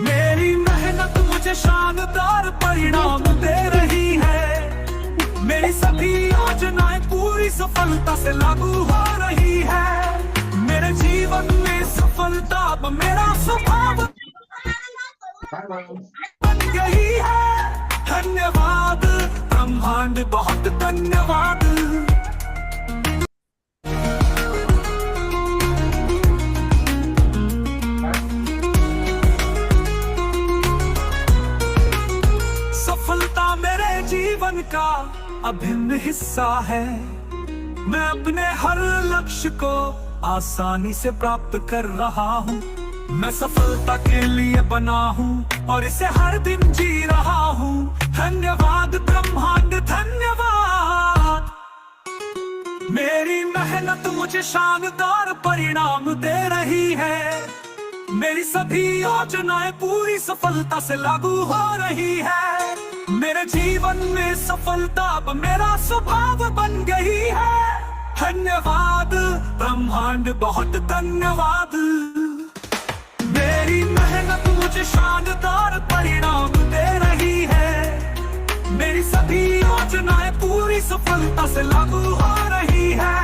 मेरी मेहनत मुझे शानदार परिणाम दे रही है। मेरी सभी योजनाएं पूरी सफलता से लागू हो रही है। मेरे जीवन में सफलता अब मेरा स्वभाव बन गई है। धन्यवाद ब्रह्मांड, बहुत धन्यवाद। सफलता मेरे जीवन का अभिन्न हिस्सा है। मैं अपने हर लक्ष्य को आसानी से प्राप्त कर रहा हूँ। मैं सफलता के लिए बना हूँ और इसे हर दिन जी रहा हूँ। धन्यवाद ब्रह्मांड, धन्यवाद। मेरी मेहनत मुझे शानदार परिणाम दे रही है। मेरी सभी योजनाएं पूरी सफलता से लागू हो रही है। मेरे जीवन में सफलता अब मेरा स्वभाव बन गई है। धन्यवाद ब्रह्मांड, बहुत धन्यवाद। मेरी मेहनत मुझे शानदार परिणाम दे रही है। मेरी सभी योजनाएं पूरी सफलता से लागू हो रही है।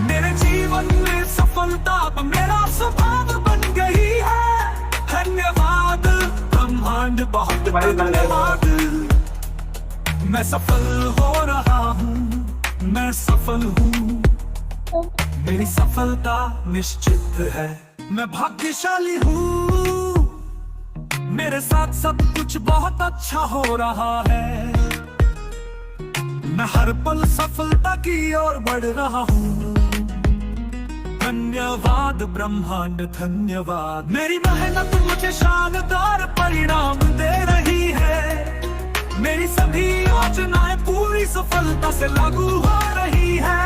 मेरे जीवन में सफलता अब मेरा स्वभाव बन गई है। धन्यवाद ब्रह्मांड, बहुत धन्यवाद। मैं सफल हो रहा हूँ, मैं सफल हूँ। मेरी सफलता निश्चित है। मैं भाग्यशाली हूँ, मेरे साथ सब कुछ बहुत अच्छा हो रहा है। मैं हर पल सफलता की ओर बढ़ रहा हूँ। धन्यवाद ब्रह्मांड, धन्यवाद। मेरी मेहनत मुझे शानदार परिणाम दे रही है। मेरी सभी योजनाएं पूरी सफलता से लागू हो रही है।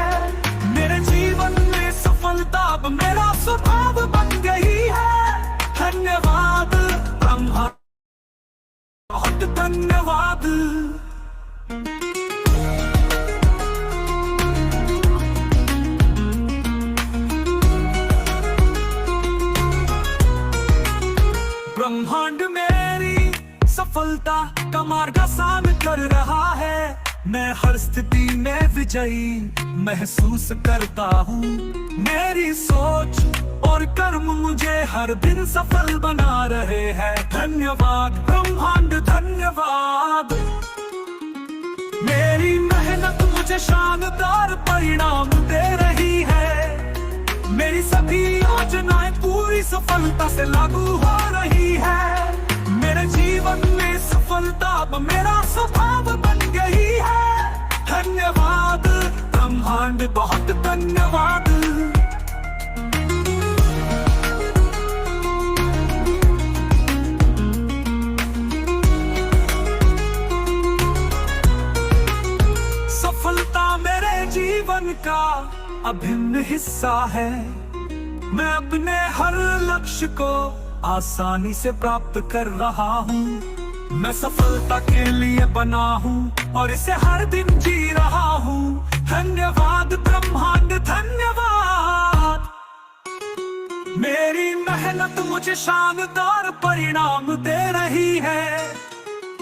मेरे जीवन में सफलता अब मेरा स्वभाव बन गई है। धन्यवाद ब्रह्मांड, बहुत धन्यवाद। ब्रह्मांड मेरी सफलता का मार्ग आसान कर रहा है। मैं हर स्थिति में विजयी महसूस करता हूँ। मेरी सोच और कर्म मुझे हर दिन सफल बना रहे हैं। धन्यवाद ब्रह्मांड, धन्यवाद। मेरी मेहनत मुझे शानदार परिणाम दे रही है। मेरी सभी योजनाएं पूरी सफलता से लागू हो रही है। मेरे जीवन में सफलता अब मेरा स्वभाव बन गई है। धन्यवाद ब्रह्मांड, बहुत धन्यवाद। सफलता मेरे जीवन का अभिन्न हिस्सा है। मैं अपने हर लक्ष्य को आसानी से प्राप्त कर रहा हूँ। मैं सफलता के लिए बना हूँ और इसे हर दिन जी रहा हूँ। धन्यवाद ब्रह्मांड, धन्यवाद। मेरी मेहनत मुझे शानदार परिणाम दे रही है।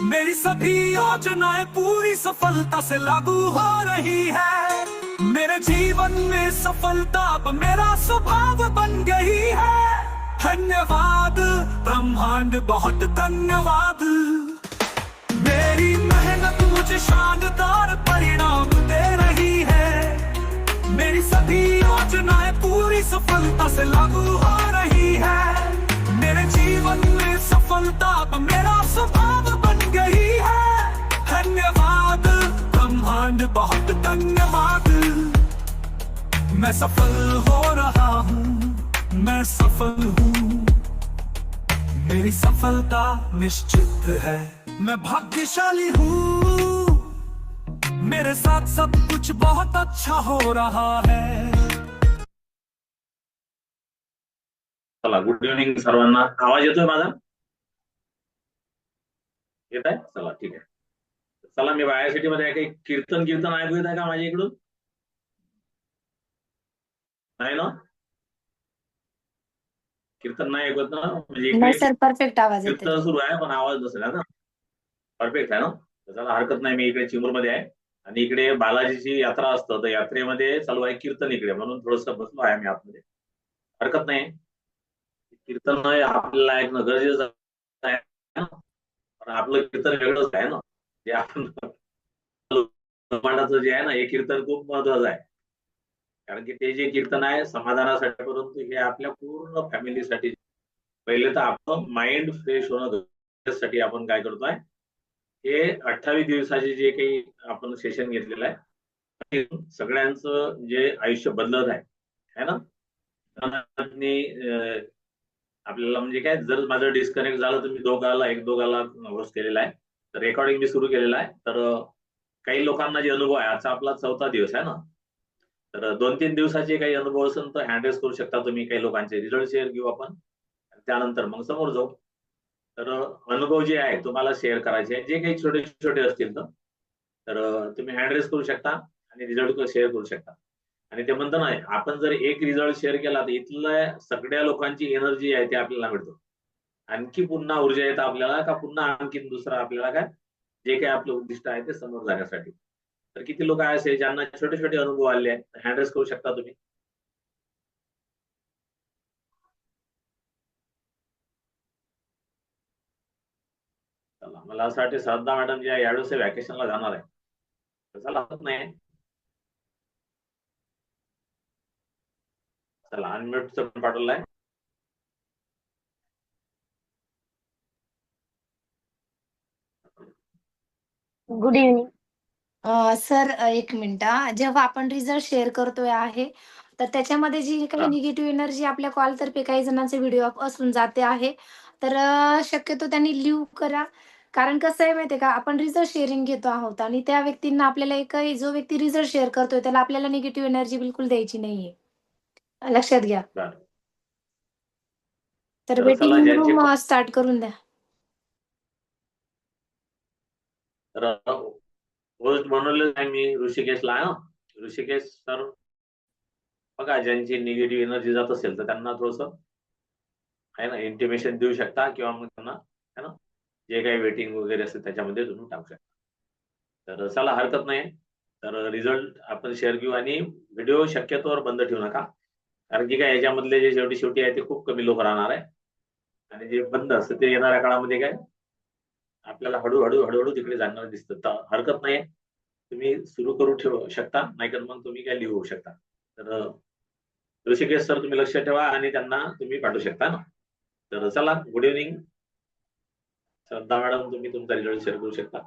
मेरी सभी योजनाएं पूरी सफलता से लागू हो रही है। मेरे जीवन में सफलता अब मेरा स्वभाव बन गई है। धन्यवाद ब्रह्मांड, बहुत धन्यवाद। मेरी मेहनत मुझे शानदार परिणाम दे रही है। मेरी सभी योजनाएं पूरी सफलता से लागू हो रही है। मेरे जीवन में सफलता अब मेरा स्वभाव बन गई है। धन्यवाद ब्रह्मांड, बहुत धन्यवाद। मैं सफल हो रहा हूँ, मैं सफल हूँ। मेरी सफलता निश्चित है। मैं भाग्यशाली हूँ, मेरे साथ सब कुछ बहुत अच्छा हो रहा है। चला, गुड इव्हनिंग सर्वांना. आवाज येतोय माझा? येत आहे? चला ठीक आहे. चला, मी वायासिटी मध्ये काही कीर्तन ऐकू येत आहे का माझ्या इकडून? नाही ना? कीर्तन नाही ऐकत ना, म्हणजे नाही इकडे सर, परफेक्ट आवाज येते. कीर्तन सुरू आहे पण आवाज नसेल ना. परफेक्ट आहे ना, त्याला हरकत नाही. मी इकडे चिमूरमध्ये आहे आणि इकडे बालाजीची यात्रा असतं, तर यात्रेमध्ये चालू आहे कीर्तन इकडे, म्हणून थोडस बसलो आहे मी आतमध्ये. हरकत नाही. कीर्तन आपल्याला ऐकणं गरजेचं आहे ना. पण आपलं कीर्तन वेगळंच आहे ना. जे आपण ब्रह्मांडाचं जे आहे ना, हे कीर्तन खूप महत्वाचं आहे. कारण की ते जे कीर्तन आहे समाधानासाठी, परंतु हे आपल्या पूर्ण फॅमिलीसाठी. पहिले तर आपलं माइंड फ्रेश होणं गरजेसाठी आपण काय करतोय, हे 28 दिवसाचे जे काही आपण सेशन घेतलेलं आहे, सगळ्यांचं जे आयुष्य बदलत आहे है ना. आपल्याला म्हणजे काय, जर माझं डिस्कनेक्ट झालं तर मी एक दोघाला होस्ट केलेला आहे, तर रेकॉर्डिंग मी सुरू केलेलं आहे. तर काही लोकांना जे अनुभव आहे, आजचा आपला 4था दिवस आहे ना, तर 2-3 दिवसाचे काही अनुभव असेल तर हँडरेस करू शकता तुम्ही. काही लोकांचे रिझल्ट शेअर घेऊ आपण, त्यानंतर मग समोर जाऊ. तर अनुभव जे आहे तुम्हाला शेअर करायचे आहे, जे काही छोटे छोटे असतील तर तुम्ही हँडरेस करू शकता आणि रिझल्ट शेअर करू शकता. आणि ते म्हणतो ना, आपण जर एक रिझल्ट शेअर केला तर इथल्या सगळ्या लोकांची एनर्जी आहे ते आपल्याला मिळतो. आणखी पुन्हा ऊर्जा येतं आपल्याला, का पुन्हा आणखी दुसरा आपल्याला काय जे काही आपलं उद्दिष्ट आहे ते समोर जाण्यासाठी. तर किती लोक असे ज्यांना छोटे छोटे अनुभव आले आहेत, हँडरेस करू शकता तुम्ही. चला, मला असं वाटतं श्रद्धा मॅडम जे यावेळेस व्हॅकेशनला जाणार आहे, तसं होत नाही. चला, अनम्यूट पाठवलाय. Good evening. सर एक मिनिट हा. जेव्हा आपण रिझल्ट शेअर करतोय आहे, तर त्याच्यामध्ये जी काही हा. निगेटिव्ह एनर्जी आपल्या कॉलतर्फे काही जणांचे व्हिडिओ असून जाते आहे, तर शक्यतो त्यांनी लिव्ह करा. कारण कसं आहे माहिती आहे का, आपण रिझल्ट शेअरिंग घेतो आहोत आणि त्या व्यक्तींना आपल्याला एकही, जो व्यक्ती रिझल्ट शेअर करतोय त्याला आपल्याला निगेटिव्ह एनर्जी बिलकुल द्यायची नाहीये. लक्षात घ्या. बरं. तर तर चला, वेटिंग ज्यांचे रूम स्टार्ट करून द्या. होस्ट बनवलेलं आहे मी ऋषिकेशला आहे ना. ऋषिकेश सर, बघा ज्यांची निगेटिव्ह एनर्जी जात असेल तर त्यांना थोडस आहे ना इंटिमेशन देऊ शकता, किंवा मग त्यांना है ना जे काही वेटिंग वगैरे असेल त्याच्यामध्ये तुम्ही टाकू शकता. तर चला, हरकत नाही. तर रिझल्ट आपण शेअर घेऊ आणि व्हिडिओ शक्यतोवर बंद ठेवू नका. कारण की काय, याच्यामधले जे शेवटी शेवटी आहे ते खूप कमी लोक राहणार आहे, आणि जे बंद असतं ते येणाऱ्या काळामध्ये काय आपल्याला हळूहळू हळूहळू तिकडे जाणार दिसतं. तर हरकत नाही, तुम्ही सुरू करू ठेवू शकता, नाहीतर मग तुम्ही काय लिहू शकता. तर ऋषिकेश सर तुम्ही लक्ष ठेवा आणि त्यांना तुम्ही पाठवू शकता ना. तर चला, गुड इव्हनिंग. श्रद्धा मॅडम, तुम्ही तुमचा रिझल्ट शेअर करू शकता.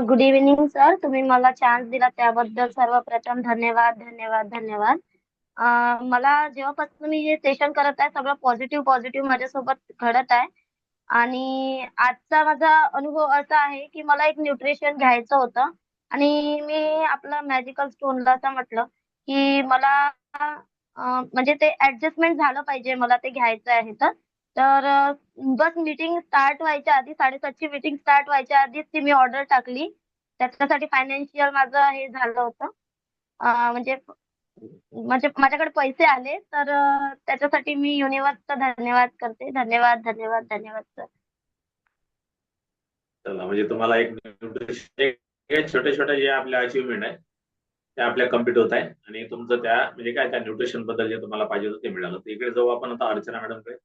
Good evening sir. तुम्ही मला चान्स दिला त्याबद्दल सर्वप्रथम धन्यवाद धन्यवाद धन्यवाद. मला जेव्हापासून मी हे सेशन करत आहे सगळं पॉझिटिव्ह पॉझिटिव्ह माझ्यासोबत घडत आहे. आणि आजचा माझा अनुभव असा आहे की मला एक न्यूट्रिशन घ्यायचं होतं आणि मी आपलं मॅजिकल स्टोनला असं म्हटलं की मला म्हणजे ते ऍडजस्टमेंट झालं पाहिजे, मला ते घ्यायचं आहे. तर बस मीटिंग स्टार्ट व्हायच्या आधी 7:30ची मीटिंग स्टार्ट व्हायच्या आधीच ती मी ऑर्डर टाकली. त्याच्यासाठी फायनान्शियल माझं हे झालं होतं. म्हणजे म्हणजे माझ्याकडे पैसे आले, तर त्याच्यासाठी मी युनिव्हर्सचा धन्यवाद करते. धन्यवाद धन्यवाद धन्यवाद सर. चला, म्हणजे तुम्हाला एक छोटे छोटे जे आपल्या अचिव्हमेंट आहे ते आपल्या कम्प्लीट होत आहे, आणि तुमचं त्या म्हणजे काय त्या न्यूट्रिशन बद्दल जे तुम्हाला पाहिजे होतं ते मिळालं. तर इकडे जाऊ आपण आता अर्चना मॅडमकडे.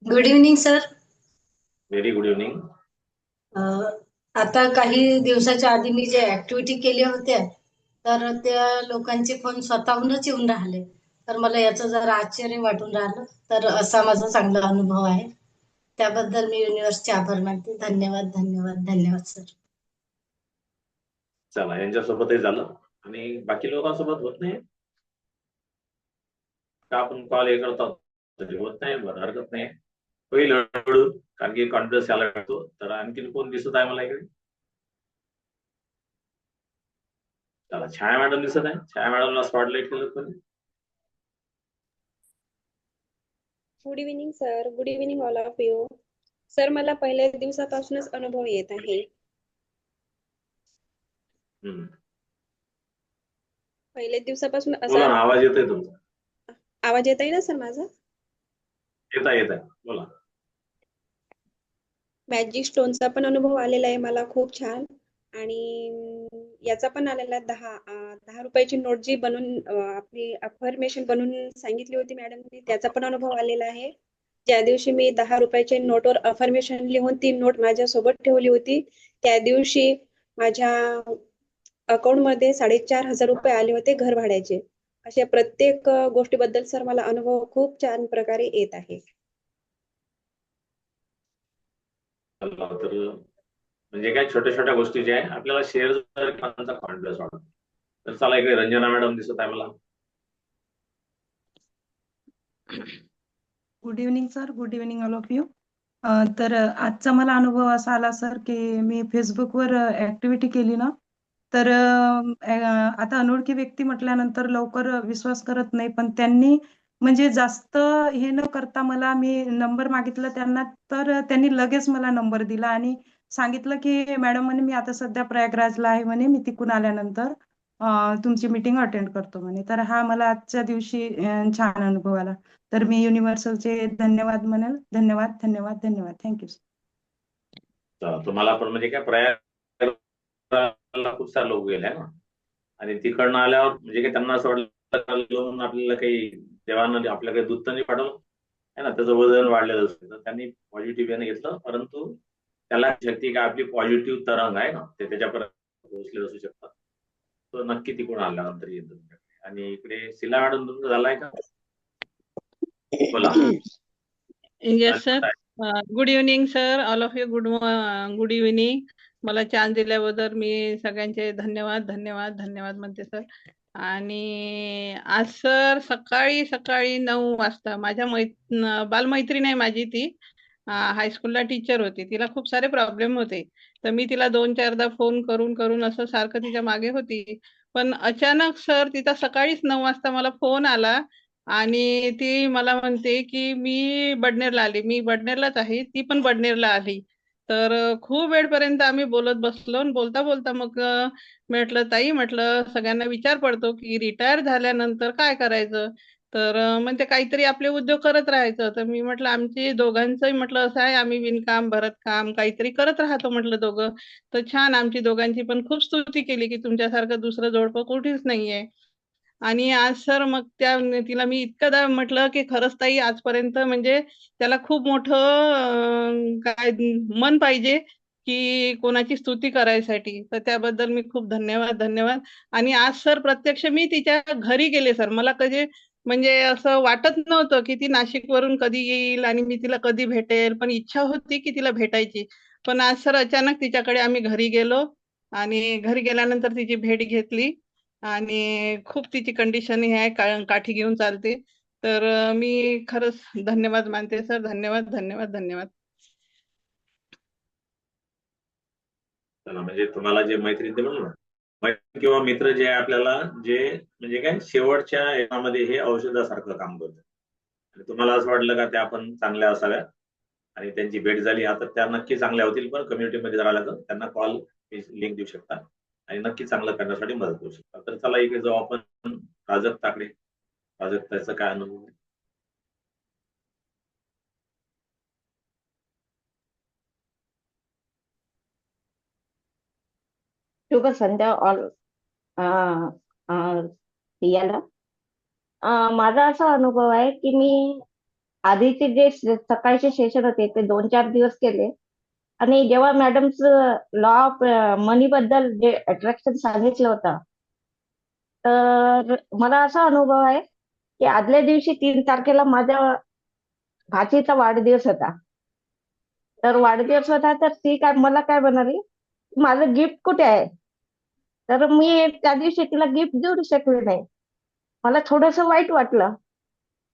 Good evening sir. Very good evening. आता काही दिवसाच्या आधी मी जे ऍक्टिव्हिटी केल्या होत्या, तर त्या लोकांचे फोन स्वतःहूनच येऊन राहिले. तर मला याचं जरा आश्चर्य वाटून राहिलं. तर असा माझा चांगला अनुभव आहे, त्याबद्दल मी युनिव्हर्सचे आभार मानते. धन्यवाद धन्यवाद धन्यवाद सर. चला, यांच्यासोबतही झालं आणि बाकी लोकांसोबत होत नाही का, आपण कॉल हे करतो तरी होत नाही. बरं, हरकत नाही, होईल हळूहळू, कारण की कॉन्फिडन्स यायला लागतो. तर आणखीन कोण दिसत आहे मला इकडे? चला, छाया मॅडम दिसत आहे. छाया मॅडमला स्पॉटलाइट केलं कोणी? Good evening sir. Good evening all of you. Sir, मला पहिल्या दिवसापासूनच अनुभव येत आहे. हम्म. पहिल्या दिवसापासून बोला ना, असा आवाज येतोय तुमचा. आवाज येत आहे ना सर माझा? येत आहे बोला. मॅजिक स्टोनचा पण अनुभव आलेला आहे मला खूप छान. आणि याचा पण आलेला आहे 10 रुपयाची नोट जी बनवून आपली अफर्मेशन बनवून सांगितली होती मॅडमनी, त्याचा पण अनुभव आलेला आहे. ज्या दिवशी मी 10 रुपयाच्या नोटवर अफर्मेशन लिहून ती नोट माझ्यासोबत ठेवली होती, त्या दिवशी माझ्या अकाउंटमध्ये 4,500 रुपये आले होते घर भाड्याचे. अशा प्रत्येक गोष्टीबद्दल सर मला अनुभव खूप छान प्रकारे येत आहे. चला, तर म्हणजे काय छोट्या छोट्या गोष्टी ज्या आहे आपल्याला शेअर करण्याचा कॉन्फिडन्स वाढतो. तर चला, इकडे रंजना मॅडम दिसत आहे मला. Good evening sir, good evening all of you. तर आजचा मला अनुभव असा आला सर की मी फेसबुकवर ऍक्टिव्हिटी केली ना, तर आता अनोळखी व्यक्ती म्हटल्यानंतर लवकर विश्वास करत नाही, पण त्यांनी म्हणजे जास्त हे न करता मला मी नंबर मागितला त्यांना, तर त्यांनी लगेच मला नंबर दिला आणि सांगितलं की मॅडम म्हणे मी आता सध्या प्रयागराजला आहे म्हणे, मी तिकून आल्यानंतर तुमची मीटिंग अटेंड करतो म्हणे. तर हा मला आजच्या दिवशी छान अनुभव आला. तर मी युनिव्हर्सलचे धन्यवाद म्हणेल. धन्यवाद धन्यवाद धन्यवाद. थँक्यू. चला, तुम्हाला पण म्हणजे काय प्रयागराजला खूप सारे लोक गेले ना, आणि तिकडनं आल्यावर म्हणजे काय त्यांना असं वाटलं लोन आपल्याला काही देवानं आपल्याकडे दूध तर नाही पाठवलं आहे ना, त्याचं वजन वाढलेलं असतं. तर त्यांनी पॉझिटिव्ह याने घेतलं, परंतु त्याला शक्ती काय आपली पॉझिटिव्ह तरंग आहे ना, ते त्याच्यापर्यंत पोहोचले असू शकतात. तो नक्की तिकडून आल्यानंतर येतो तुमच्याकडे. आणि इकडे शिला मॅडम तुमचं झालाय का? बोला. Yes sir. Good evening sir, all of you. Good evening. मला चान्स दिल्याबद्दल मी सगळ्यांचे धन्यवाद धन्यवाद धन्यवाद म्हणते सर. आणि आज सर सकाळी सकाळी 9 वाजता माझ्या बालमैत्रीण आहे माझी, ती हायस्कूलला टीचर होती. तिला खूप सारे प्रॉब्लेम होते, तर मी तिला 2-4दा फोन करून करून असं सारखं तिच्या मागे होती. पण अचानक सर तिचा सकाळीच 9 वाजता मला फोन आला आणि ती मला म्हणते की मी बडनेरला आली. मी बडनेरलाच आहे, ती पण बडनेरला आली. तर खूप वेळपर्यंत आम्ही बोलत बसलो आणि बोलता बोलता मग म्हटलं ताई, म्हटलं सगळ्यांना विचार पडतो की रिटायर झाल्यानंतर काय करायचं. तर म्हणते काहीतरी आपले उद्योग करत राहायचं. तर मी म्हटलं आमची दोघांचंही म्हटलं असं आहे, आम्ही विणकाम भरतकाम काहीतरी करत राहतो म्हटलं दोघं. तर छान आमची दोघांची पण खूप स्तुती केली की तुमच्यासारखं दुसरं जोडपं कुठेच नाहीये. आणि आज सर मग तिला मी इतकंदा म्हटलं की खरंच ताई आजपर्यंत म्हणजे त्याला खूप मोठं काय मन पाहिजे की कोणाची स्तुती करायसाठी. तर त्याबद्दल मी खूप धन्यवाद धन्यवाद. आणि आज सर प्रत्यक्ष मी तिच्या घरी गेले सर. मला कधी म्हणजे असं वाटत नव्हतं की ती नाशिकवरून कधी येईल आणि मी तिला कधी भेटेल, पण इच्छा होती की तिला भेटायची. पण आज सर अचानक तिच्याकडे आम्ही घरी गेलो आणि घरी गेल्यानंतर तिची भेट घेतली आणि खूप तिची कंडिशन ही आहे, काठी घेऊन चालते. तर मी खरंच धन्यवाद मानते सर. धन्यवाद धन्यवाद धन्यवाद. चला, म्हणजे तुम्हाला जे मैत्रीण ते म्हणलं ना, मैत्रीण किंवा मित्र जे आहे आपल्याला जे म्हणजे काय शेवटच्या यामध्ये हे औषधासारखं काम करतं. आणि तुम्हाला असं वाटलं का त्या आपण चांगल्या असाव्या आणि त्यांची भेट झाली, आता त्या नक्की चांगल्या होतील. पण कम्युनिटीमध्ये जर आलं तर त्यांना कॉल लिंक देऊ शकता आणि नक्की चांगलं करण्यासाठी मदत करू शकता. तर चला, इकडे जाऊ आपण प्राजक्ताकडे. प्राजक्ताचा काय अनुभव आहे? शुभ संध्या ऑल याला. माझा असा अनुभव आहे की मी आधीचे जे सकाळचे सेशन होते ते 2-4 दिवस केले आणि जेव्हा मॅडमचं लॉ ऑफ मनी बद्दल जे अट्रॅक्शन सांगितलं होतं, तर मला असा अनुभव आहे की आदल्या दिवशी 3 तारखेला माझ्या भाचीचा वाढदिवस होता. तर वाढदिवस होता तर ती मला काय म्हणाली, माझं गिफ्ट कुठे आहे? तर मी त्या दिवशी तिला गिफ्ट देऊ शकले नाही. मला थोडंसं वाईट वाटलं.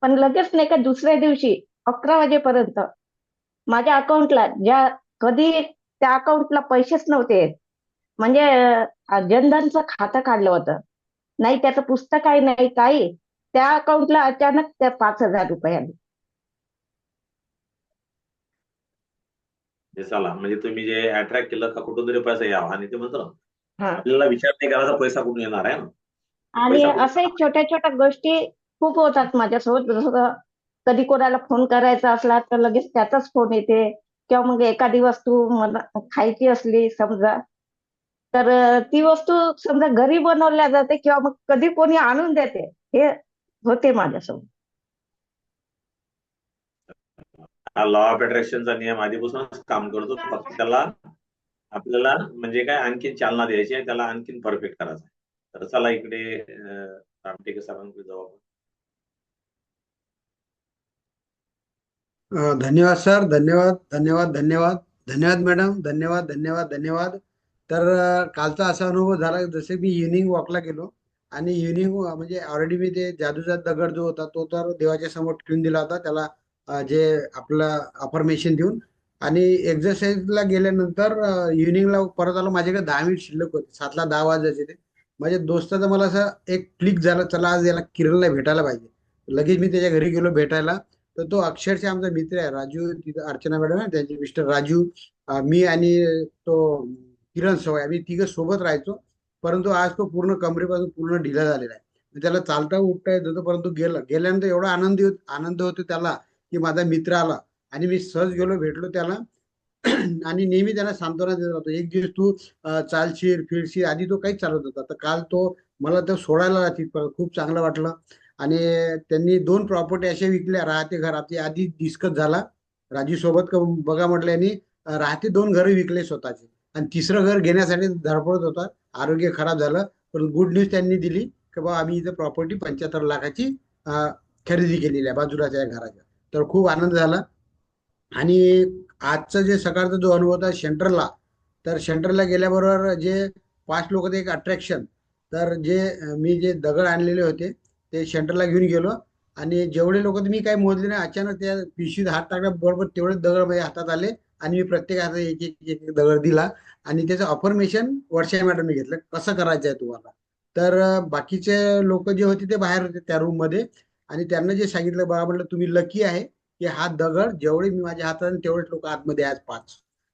पण लगेच नाही का दुसऱ्या दिवशी 11 वाजेपर्यंत माझ्या अकाउंटला कधी त्या अकाउंटला पैसेच नव्हते येत. म्हणजे जनधनचं खातं काढलं होतं. नाही त्याचं पुस्तक आहे नाही काही. त्या अकाउंटला अचानक त्या 5,000 रुपये आले. चला, म्हणजे तुम्ही जे अट्रॅक्ट केलं का कुठून तरी पैसा यावा, आणि ते म्हणतो ना हा आपल्याला विचार नाही करायचा पैसा कुठून येणार आहे ना, आणि पैसा खूप असे छोट्या छोट्या गोष्टी खूप होतात माझ्यासोबत. जसं कधी कोणाला फोन करायचा असला तर लगेच त्याचाच फोन येते, किंवा मग एखादी वस्तू मला खायची असली समजा, तर ती वस्तू समजा घरी बनवल्या जाते किंवा मग कधी कोणी आणून देते. हे होते माझ्यासोबत. हा लॉ ऑफ अट्रॅक्शनचा नियम आधीपासूनच काम करतो. फक्त त्याला आपल्याला म्हणजे काय आणखीन चालना द्यायची आहे, त्याला आणखीन परफेक्ट करायचं आहे. तर चला इकडे रामटेके सरांकडे जाऊ आपण. धन्यवाद सर. धन्यवाद धन्यवाद धन्यवाद धन्यवाद मॅडम. धन्यवाद धन्यवाद धन्यवाद. तर कालचा असा अनुभव झाला, जसे मी इव्हिनिंग वॉकला गेलो आणि इव्हिनिंग म्हणजे ऑलरेडी मी ते जादूचा दगड जो होता तो तर देवाच्या समोर ठेवून दिला होता त्याला, जे आपलं अफर्मेशन देऊन. आणि एक्झरसाईजला गेल्यानंतर इव्हिनिंगला परत आलो. माझ्याकडे 10 मिनिट शिल्लक होते. 7ला 10 वाजायचे ते. माझ्या दोस्ताचा मला असं एक क्लिक झालं, चला आज याला किरणला भेटायला पाहिजे. लगेच मी त्याच्या घरी गेलो भेटायला. तर तो अक्षरशः आमचा मित्र आहे राजू, तिथं अर्चना मॅडम आहे त्यांचे मिस्टर राजू, मी आणि तो किरण सवय, आम्ही तिघं सोबत राहायचो. परंतु आज तो पूर्ण कमरेपासून पूर्ण ढिला झालेला आहे. त्याला चालता उठता येत होतं, परंतु गेल्यानंतर एवढा आनंद होतो त्याला की माझा मित्र आला. आणि मी सहज गेलो भेटलो त्याला आणि नेहमी त्यांना सांत्वना देत राहतो. एक दिवस तू चालशील फिरशील, आधी तो काहीच चालत होता. तर काल तो मला तो सोडायला तिथपर्यंत खूप चांगलं वाटलं. आणि त्यांनी 2 प्रॉपर्टी अशा विकल्या राहते घरात, आधी डिस्कस झाला राजू सोबत. बघा म्हटलं यांनी राहते 2 घरं विकले स्वतःचे, आणि 3रं घर घेण्यासाठी धडपडत होता. आरोग्य खराब झालं, पण गुड न्यूज त्यांनी दिली की बाबा आम्ही इथं प्रॉपर्टी 75 लाखाची खरेदी केलेली आहे बाजूलाच्या या घराच्या. तर खूप आनंद झाला. आणि आजचा जे सकाळचा जो अनुभव होता सेंटरला, तर सेंटरला गेल्याबरोबर जे 5 लोक होते, एक अट्रॅक्शन. तर जे मी जे दगड आणलेले होते ते सेंटरला घेऊन गेलो. आणि जेवढे लोक मी काही मोजले नाही, अचानक त्या पिशवीत हात टाकल्याबरोबर तेवढे दगड माझ्या हातात आले. आणि मी प्रत्येक हातात एक एक एक एक दगड दिला. आणि त्याचं अफर्मेशन वर्षा मॅडमने घेतलं, कसं करायचं आहे तुम्हाला. तर बाकीचे लोक जे होते ते बाहेर होते त्या रूम मध्ये. आणि त्यांना जे सांगितलं, बघा म्हटलं तुम्ही लकी आहे की हा दगड जेवढे मी माझ्या हातात तेवढेच लोक आतमध्ये आज 5.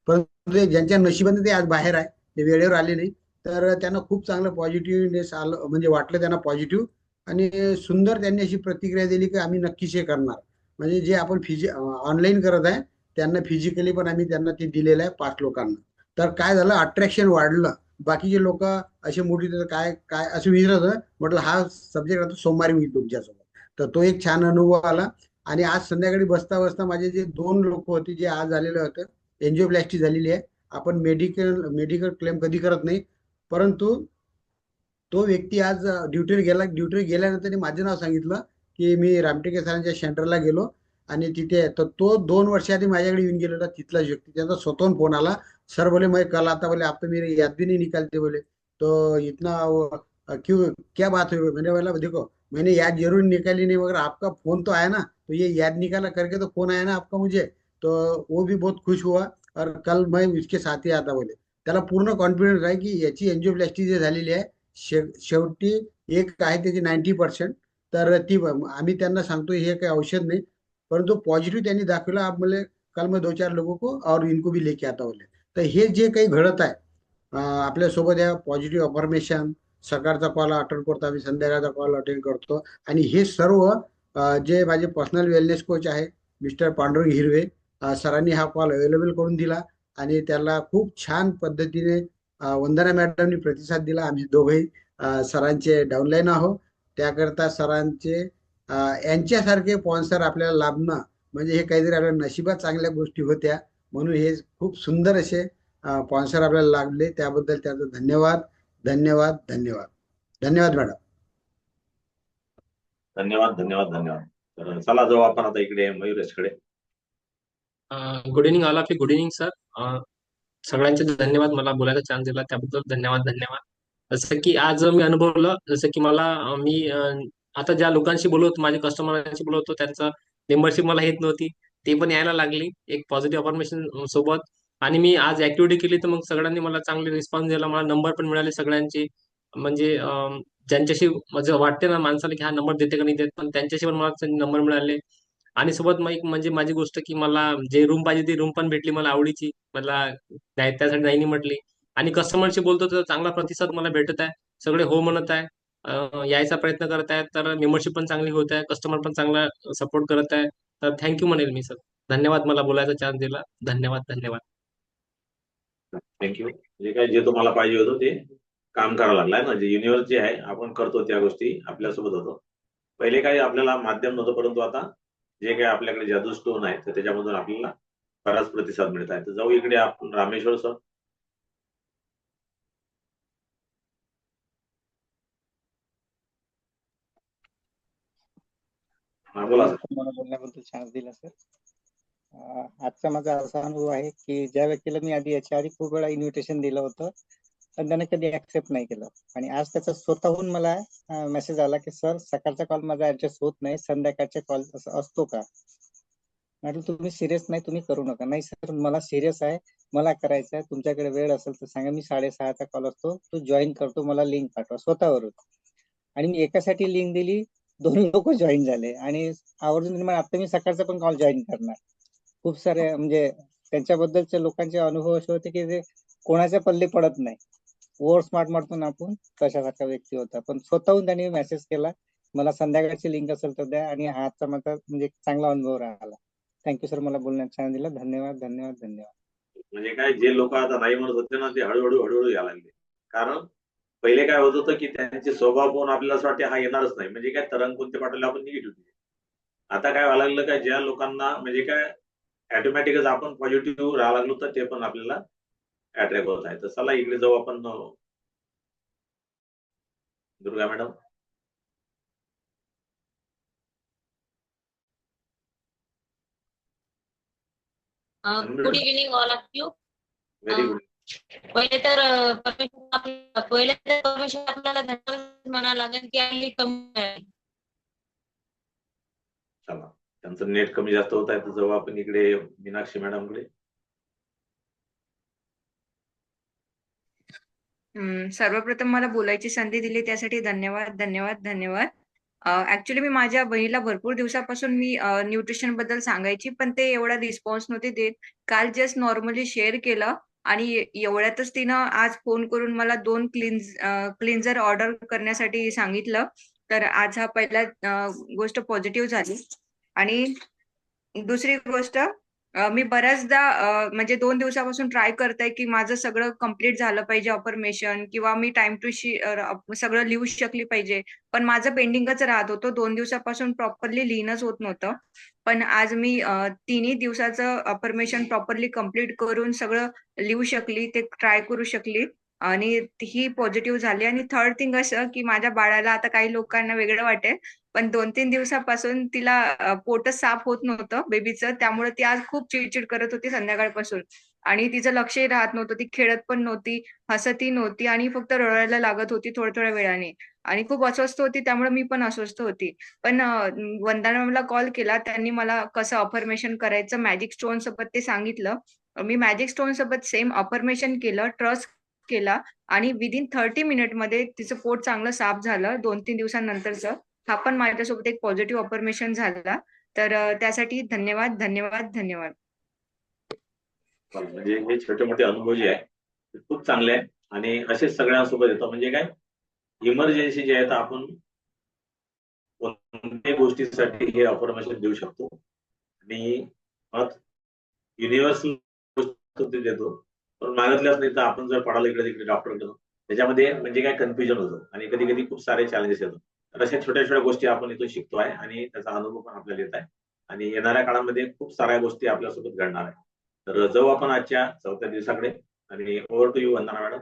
परंतु ज्यांच्या नशिबाने ते आज बाहेर आहे, ते वेळेवर आले नाही. तर त्यांना खूप चांगलं पॉझिटिव्हनेस आलं, म्हणजे वाटलं त्यांना पॉझिटिव्ह. आणि सुंदर त्यांनी अशी प्रतिक्रिया दिली की आम्ही नक्कीच हे करणार. म्हणजे जे आपण ऑनलाईन करत आहे त्यांना फिजिकली पण आम्ही त्यांना ते दिलेलं आहे 5 लोकांना. तर काय झालं, अट्रॅक्शन वाढलं. बाकीचे लोक असे मोठी काय काय असं विचारत होतं. म्हटलं हा सब्जेक्ट आता सोमवारी होईल तुमच्यासोबत. तर तो एक छान अनुभव आला. आणि आज संध्याकाळी बसता बसता माझे जे 2 लोक होते जे आज आलेले होते, एन्जिओप्लास्टी झालेली आहे. आपण मेडिकल क्लेम कधी करत नाही, परंतु तो व्यक्ती आज ड्युटीवर गेला. ड्युटीवर गेल्यानंतर माझं नाव सांगितलं की मी रामटेके सरांच्या सेंटरला गेलो. आणि तिथे तर तो 2 वर्ष आधी माझ्याकडे येऊन गेला होता तिथलाच व्यक्ती. त्याचा स्वतःहून फोन आला, सर बोले मैं कल आता, बोले आप तो मेरी याद भी नहीं निकालते, बोले तो इतना क्यों क्या बात हुई. मैंने बोला देखो मैंने याद जरूर निकाली नहीं, मगर आपका फोन तो आया ना, तो ये याद निकाला करके तो फोन आया ना आपका मुझे, तो वो भी बहुत खुश हुआ. और कल मैं इसके साथ ही आता, बोले. त्याला पूर्ण कॉन्फिडन्स आहे की याची एन्जिओप्लास्टी जे झालेली आहे शेवटी एक आहे त्याची 90%. तर ती आम्ही त्यांना सांगतो हे काही औषध नाही, परंतु पॉझिटिव्ह त्यांनी दाखवलं. आप बोले कल मैं 2-4 लोगों को और इनको भी लेके आता, बोले. तर हे जे काही घडत आहे आपल्या सोबत, या पॉझिटिव्ह अफर्मेशन, सकाळचा कॉल अटेंड करतो आम्ही, संध्याकाळचा कॉल अटेंड करतो. आणि हे सर्व जे माझे पर्सनल वेलनेस कोच आहे मिस्टर पांडुरंग हिरवे, सरांनी हा कॉल अवेलेबल करून दिला. आणि त्याला खूप छान पद्धतीने वंदना मॅडमनी प्रतिसाद दिला. आम्ही दोघेही सरांचे डाऊनलाईन आहोत. त्याकरता सरांचे यांच्यासारखे स्पॉन्सर आपल्याला लाभणं म्हणजे हे काहीतरी आपल्या नशिबात चांगल्या गोष्टी होत्या. म्हणून हे खूप सुंदर असे स्पॉन्सर आपल्याला लागले. त्याबद्दल त्याचं धन्यवाद धन्यवाद धन्यवाद धन्यवाद मॅडम. धन्यवाद धन्यवाद धन्यवाद. तर चला जाऊ आपण आता इकडे मयुरेशकडे. Good evening all of you. Good evening sir. सगळ्यांचे धन्यवाद, मला बोलायचा चान्स दिला त्याबद्दल धन्यवाद धन्यवाद. जसं की आज मी अनुभवलं, जसं की मला मी आता ज्या लोकांशी बोलवतो, माझ्या कस्टमरांशी बोलवतो, त्यांचं मेंबरशिप मला येत नव्हती, ते पण यायला लागली एक पॉझिटिव्ह अफर्मेशन सोबत. आणि मी आज ऍक्टिव्हिटी केली तर मग सगळ्यांनी मला चांगले रिस्पॉन्स दिला. मला नंबर पण मिळाले सगळ्यांचे, म्हणजे ज्यांच्याशी म्हणजे वाटते ना माणसाला की हा नंबर देते का नाही देत, पण त्यांच्याशी पण मला नंबर मिळाले. आणि सोबत मग एक म्हणजे माझी गोष्ट की मला जे रूम पाहिजे ती रूम पण भेटली मला आवडीची, मला नाही त्यासाठी नाही म्हटली. आणि कस्टमरशी बोलतो तर चांगला प्रतिसाद मला भेटत आहे, सगळे हो म्हणत आहे. यायचा प्रयत्न करत आहेत, तर मेंबरशिप पण चांगली होत आहे, कस्टमर पण चांगला सपोर्ट करत आहे. तर थँक्यू म्हणेल मी सर. धन्यवाद मला बोलायचा चान्स दिला. धन्यवाद, धन्यवाद. थँक्यू. जे काय जे तुम्हाला पाहिजे होतं ते काम करावं लागलंय ना, जे युनिव्हर्स जे आहे आपण करतो त्या गोष्टी आपल्यासोबत होतो. पहिले काही आपल्याला माध्यम नव्हतं, परंतु आता जे काही आपल्याकडे जादू स्टोन आहे तर त्याच्यामधून आपल्याला बराच प्रतिसाद मिळत आहे. तर जाऊ इकडे आपण रामेश्वर सर. हा बोला सर. मला बोलण्याबद्दल चान्स दिला सर. आजचा माझा असा अनुभव आहे की ज्या व्यक्तीला मी याच्या आधी खूप वेळा इन्व्हिटेशन दिलं होतं पण त्याने कधी ऍक्सेप्ट नाही केलं, आणि आज त्याचा स्वतःहून मला मेसेज आला की सर सकाळचा कॉल माझा ऍडजस्ट होत नाही, संध्याकाळचा कॉल असतो का? म्हटलं तुम्ही सिरियस नाही, तुम्ही करू नका. नाही सर मला सिरियस आहे, मला करायचं आहे, तुमच्याकडे वेळ असेल तर सांगा, मी 6:30चा कॉल असतो, तो जॉईन करतो, मला लिंक पाठवा स्वतःवरून. आणि मी एकासाठी लिंक दिली, 2 लोक जॉईन झाले आणि आवर्जून मग आता मी सकाळचा पण कॉल जॉईन करणार. खूप सारे म्हणजे त्यांच्याबद्दलच्या लोकांचे अनुभव असे होते की ते कोणाच्या पल्ले पडत नाही. ओव्हर स्मार्ट म्हणतो ना आपण, तशासारखा व्यक्ती होता, पण स्वतःहून त्यांनी मेसेज केला मला संध्याकाळची लिंक असेल तर द्या, आणि हा आजचा माझा म्हणजे चांगला अनुभव राहिला. थँक्यू सर मला बोलण्याचा चान्स दिला. धन्यवाद, धन्यवाद, धन्यवाद. म्हणजे काय जे लोक आता नाही म्हणत होते ना ते हळूहळू यायला लागले. कारण पहिले काय होत होतं की त्यांचे स्वभाव पाहून आपल्याला असं वाटते हा येणारच नाही, म्हणजे काय तरंग कोणते पाठवले आपण निगेटिव्ह दिले. आता काय व्हायला लागलं काय, ज्या लोकांना म्हणजे काय ऑटोमॅटिकच आपण पॉझिटिव्ह राहायला लागलो तर ते पण आपल्याला अट्रॅक्ट होत आहे. तर चला इकडे जाऊ आपण Durga madam. Good evening all of you. Very good. पहिले तर परमेश्वर आपल्याला धन्यवाद म्हणावं लागेल की आपली कमी आहे. चला त्यांचं नेट कमी जास्त होत आहे, तर जाऊ आपण इकडे मीनाक्षी मॅडमकडे. सर्वप्रथम मला बोलायची संधी दिली त्यासाठी धन्यवाद, धन्यवाद, धन्यवाद. ऍक्च्युली मी माझ्या बहिणीला भरपूर दिवसापासून मी न्यूट्रिशन बद्दल सांगायची, पण ते एवढा रिस्पॉन्स नव्हते देत. काल जस्ट नॉर्मली शेअर केलं आणि एवढ्यातच तिनं आज फोन करून मला 2 क्लिन्झर ऑर्डर करण्यासाठी सांगितलं. तर आज हा पहिला गोष्ट पॉझिटिव्ह झाली. आणि दुसरी गोष्ट, मी बऱ्याचदा म्हणजे 2 दिवसापासून ट्राय करते की माझं सगळं कंप्लीट झालं पाहिजे अफर्मेशन, किंवा मी टाइम टू सगळं लिहू शकली पाहिजे. पण माझं पेंडिंगच राहत होतं. 2 दिवसापासून प्रॉपरली लिहिणंच होत नव्हतं. पण आज मी तिन्ही दिवसाचं अफर्मेशन प्रॉपरली कंप्लीट करून सगळं लिहू शकली, ते ट्राय करू शकली आणि ही पॉझिटिव्ह झाली. आणि थर्ड थिंग असं की माझ्या बाळाला, आता काही लोकांना वेगळं वाटेल, पण 2-3 दिवसापासून तिला पोटच साफ होत नव्हतं बेबीचं. त्यामुळे ती आज खूप चिडचिड करत होती संध्याकाळपासून, आणि तिचं लक्षही राहत नव्हतं. ती खेळत पण नव्हती, हसतही नव्हती, आणि फक्त रडायला लागत होती थोड्या वेळाने, आणि खूप अस्वस्थ होती. त्यामुळे मी पण अस्वस्थ होती. पण वंदना मॅमला कॉल केला, त्यांनी मला कसं अफर्मेशन करायचं मॅजिक स्टोन सोबत ते सांगितलं. मी मॅजिक स्टोन सोबत सेम अफर्मेशन केलं, ट्रस्ट केला, आणि विदिन 30 मिनिटमध्ये तिचं पोट चांगलं साफ झालं 2-3 दिवसांनंतरचं. हा पण माझ्यासोबत एक पॉझिटिव्ह अफर्मेशन झाला. तर त्यासाठी धन्यवाद, धन्यवाद, धन्यवाद. म्हणजे हे छोटे मोठे अनुभव जे आहे ते खूप चांगले आहे, आणि असेच सगळ्यांसोबत येतो. म्हणजे काय इमर्जन्सी जे आहे तर आपण कोणत्याही गोष्टीसाठी हे अफर्मेशन देऊ शकतो, आणि युनिव्हर्सल गोष्ट देतो. पण मागितल्याच नाही तर आपण जर पडायला इकडे तिकडे डॉक्टरकडे त्याच्यामध्ये म्हणजे काय कन्फ्युजन होतं, आणि कधी कधी खूप सारे चॅलेंजेस येतात. तर अशा छोट्या छोट्या गोष्टी आपण इथून शिकतो आहे, आणि त्याचा अनुभव पण आपल्याला येत आहे, आणि येणाऱ्या काळामध्ये खूप साऱ्या गोष्टी आपल्यासोबत घडणार आहे. तर जाऊ आपण आजच्या 4थ्या दिवसाकडे, आणि over to you Vandana madam.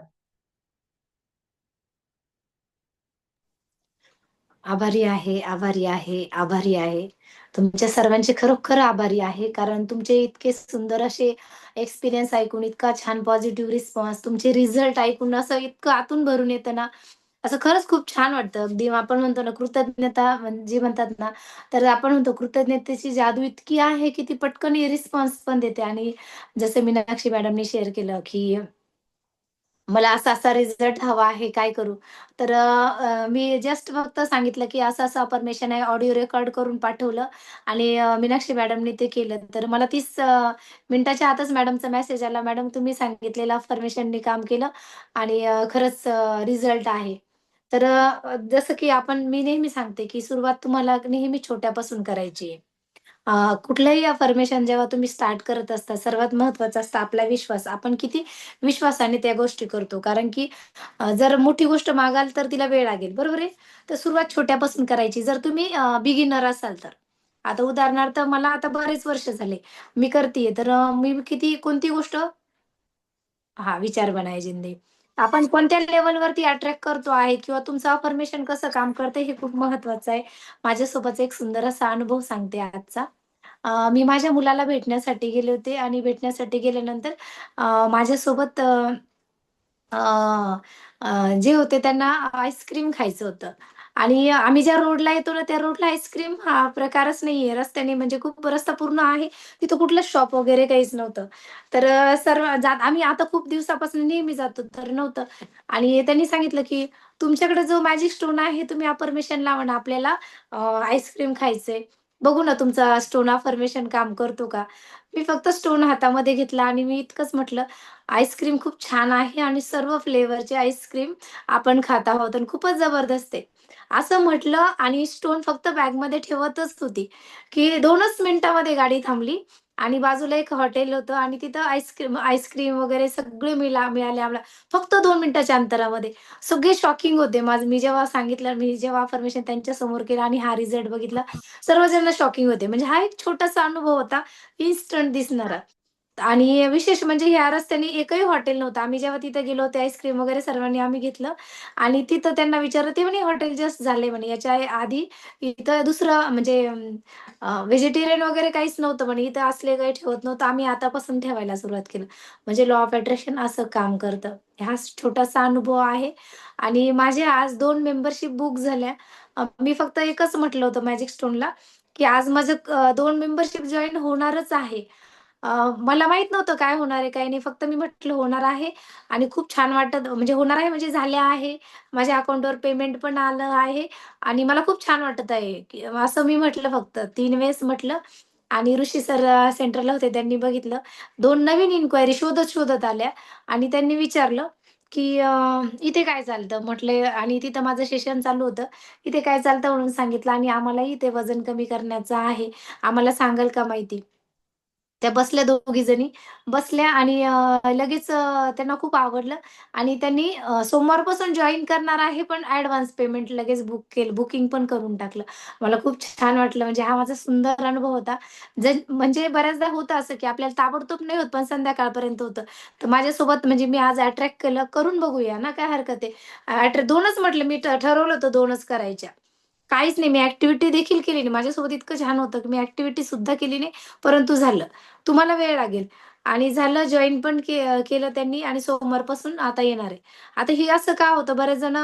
आभारी आहे, आभारी आहे, आभारी आहे. तुमच्या सर्वांचे खरोखर आभारी आहे. कारण तुमचे इतके सुंदर असे एक्सपिरियन्स ऐकून, इतका छान पॉझिटिव्ह रिस्पॉन्स, तुमचे रिझल्ट ऐकून असं इतकं आतून भरून येतं ना, असं खरंच खूप छान वाटतं. अगदी आपण म्हणतो ना कृतज्ञता जे म्हणतात ना, तर आपण म्हणतो कृतज्ञतेची जादू इतकी आहे, की ती पटकन रिस्पॉन्स पण देते. आणि जसं मीनाक्षी मॅडमनी शेअर केलं, की मला असा-असा रिझल्ट हवा आहे, काय करू? तर मी जस्ट फक्त सांगितलं, की असं-असं अफर्मेशन आहे, ऑडिओ रेकॉर्ड करून पाठवलं, आणि मीनाक्षी मॅडमनी ते केलं. तर मला 30 मिनिटाच्या आतच मॅडमचा मेसेज आला, "मॅडम तुम्ही सांगितलेलं अफर्मेशननी काम केलं आणि खरंच रिझल्ट आहे." तर जसं की मी नेहमी सांगते, की सुरुवात तुम्हाला नेहमी छोट्यापासून करायची आहे. कुठलंही अफर्मेशन जेव्हा तुम्ही स्टार्ट करत असता, सर्वात महत्त्वाचा असतं आपला विश्वास. आपण किती विश्वासाने त्या गोष्टी करतो. कारण की जर मोठी गोष्ट मागाल तर तिला वेळ लागेल, बरोबर आहे? तर सुरुवात छोट्यापासून करायची. जर तुम्ही बिगिनर असाल तर. आता उदाहरणार्थ मला आता बरेच वर्ष झाले, मी करतीये. तर मी कोणती गोष्ट विचार बनाये जिंदगी. आपण कोणत्या लेव्हलवरती अट्रॅक्ट करतो आहे किंवा तुमचं अफर्मेशन कसं काम करतंय हे खूप महत्वाचं आहे. माझ्यासोबतचा एक सुंदर असा अनुभव सांगते आजचा. मी माझ्या मुलाला भेटण्यासाठी गेले होते आणि भेटण्यासाठी गेल्यानंतर माझ्यासोबत अ, जे होते त्यांना आईस्क्रीम खायचं होतं आणि आम्ही ज्या रोडला येतो ना, त्या रोडला आईस्क्रीम हा प्रकारच नाहीये. रस्त्याने म्हणजे खूप रस्ता पूर्ण आहे. तिथं कुठलंच शॉप वगैरे काहीच नव्हतं. तर सर्व आम्ही आता खूप दिवसापासून नेहमी जातो, तर नव्हतं आणि त्यांनी सांगितलं, की "तुमच्याकडे जो मॅजिक स्टोन आहे, तुम्ही अफर्मेशन लावा ना, आपल्याला आईस्क्रीम खायचंय. बघू ना तुमचा स्टोन अफर्मेशन काम करतो का?" मी फक्त स्टोन हातामध्ये घेतला आणि मी इतकंच म्हटलं, "आईस्क्रीम खूप छान आहे आणि सर्व फ्लेवरचे आईस्क्रीम आपण खात आहोत आणि खूपच जबरदस्त आहे." असं म्हटलं आणि स्टोन फक्त बॅगमध्ये ठेवतच होती, की 2च मिनिटामध्ये गाडी थांबली आणि बाजूला एक हॉटेल होतं आणि तिथं आईस्क्रीम वगैरे सगळे मिळाले आम्हाला. फक्त 2 मिनिटाच्या अंतरामध्ये. सगळे शॉकिंग होते. मी जेव्हा सांगितलं, मी जेव्हा अफर्मेशन त्यांच्यासमोर केलं आणि हा रिझल्ट बघितला, सर्वजण शॉकिंग होते. म्हणजे हा एक छोटासा अनुभव होता, इन्स्टंट दिसणारा. आणि विशेष म्हणजे ह्या रस्त्याने एकही हॉटेल नव्हतं. आम्ही जेव्हा तिथे गेलो होतो आईस्क्रीम वगैरे सर्वांनी आम्ही घेतलं आणि तिथं त्यांना विचारलं, ते म्हणे हॉटेल जस्ट झाले म्हणे. याच्या आधी इथं दुसरं म्हणजे व्हेजिटेरियन वगैरे काहीच नव्हतं म्हणे. इथं असले काही ठेवत नव्हतं. आम्ही आतापासून ठेवायला सुरुवात केलं. म्हणजे लॉ ऑफ अट्रॅक्शन असं काम करतं. हा छोटासा अनुभव आहे आणि माझे आज 2 मेंबरशिप बुक झाल्या. मी फक्त एकच म्हटलं होतं मॅजिक स्टोनला, की आज माझं 2 मेंबरशिप जॉइन होणारच आहे. मला माहीत नव्हतं काय होणार आहे, काय नाही. फक्त मी म्हटलं होणार आहे आणि खूप छान वाटत म्हणजे होणार आहे म्हणजे झाले आहे. माझ्या अकाउंटवर पेमेंट पण आलं आहे आणि मला खूप छान वाटत आहे, की असं मी म्हटलं फक्त 3 वेळेस म्हटलं आणि ऋषी सर सेंटरला होते. त्यांनी बघितलं. 2 नवीन इन्क्वायरी शोधत आल्या आणि त्यांनी विचारलं, की "इथे काय चालतं?" म्हटलं आणि तिथं माझं सेशन चालू होतं. "इथे काय चालतं?" म्हणून सांगितलं आणि "आम्हालाही इथे वजन कमी करायचं आहे. आम्हाला सांगाल का माहिती?" त्या बसल्या दोघी जणी. बसल्या आणि लगेच त्यांना खूप आवडलं आणि त्यांनी सोमवारपासून जॉइन करणार आहे, पण ॲडव्हान्स पेमेंट लगेच बुकिंग पण करून टाकलं. मला खूप छान वाटलं. म्हणजे हा माझा सुंदर अनुभव होता. म्हणजे बऱ्याचदा होतं असं, की आपल्याला ताबडतोब नाही होत, पण संध्याकाळपर्यंत होतं. तर माझ्यासोबत म्हणजे मी आज अट्रॅक्ट केलं. करून बघूया ना, काय हरकत आहे. 2च म्हटलं मी ठरवलं होतं 2च करायच्या. काहीच नाही. मी ॲक्टिव्हिटी देखील केली नाही. माझ्यासोबत इतकं छान होतं, की मी ॲक्टिव्हिटी सुद्धा केली नाही, परंतु झालं. तुम्हाला वेळ लागेल आणि झालं जॉइन पण केलं त्यांनी आणि सोमवारपासून आता येणार आहे. आता हे असं का होतं बरेच जण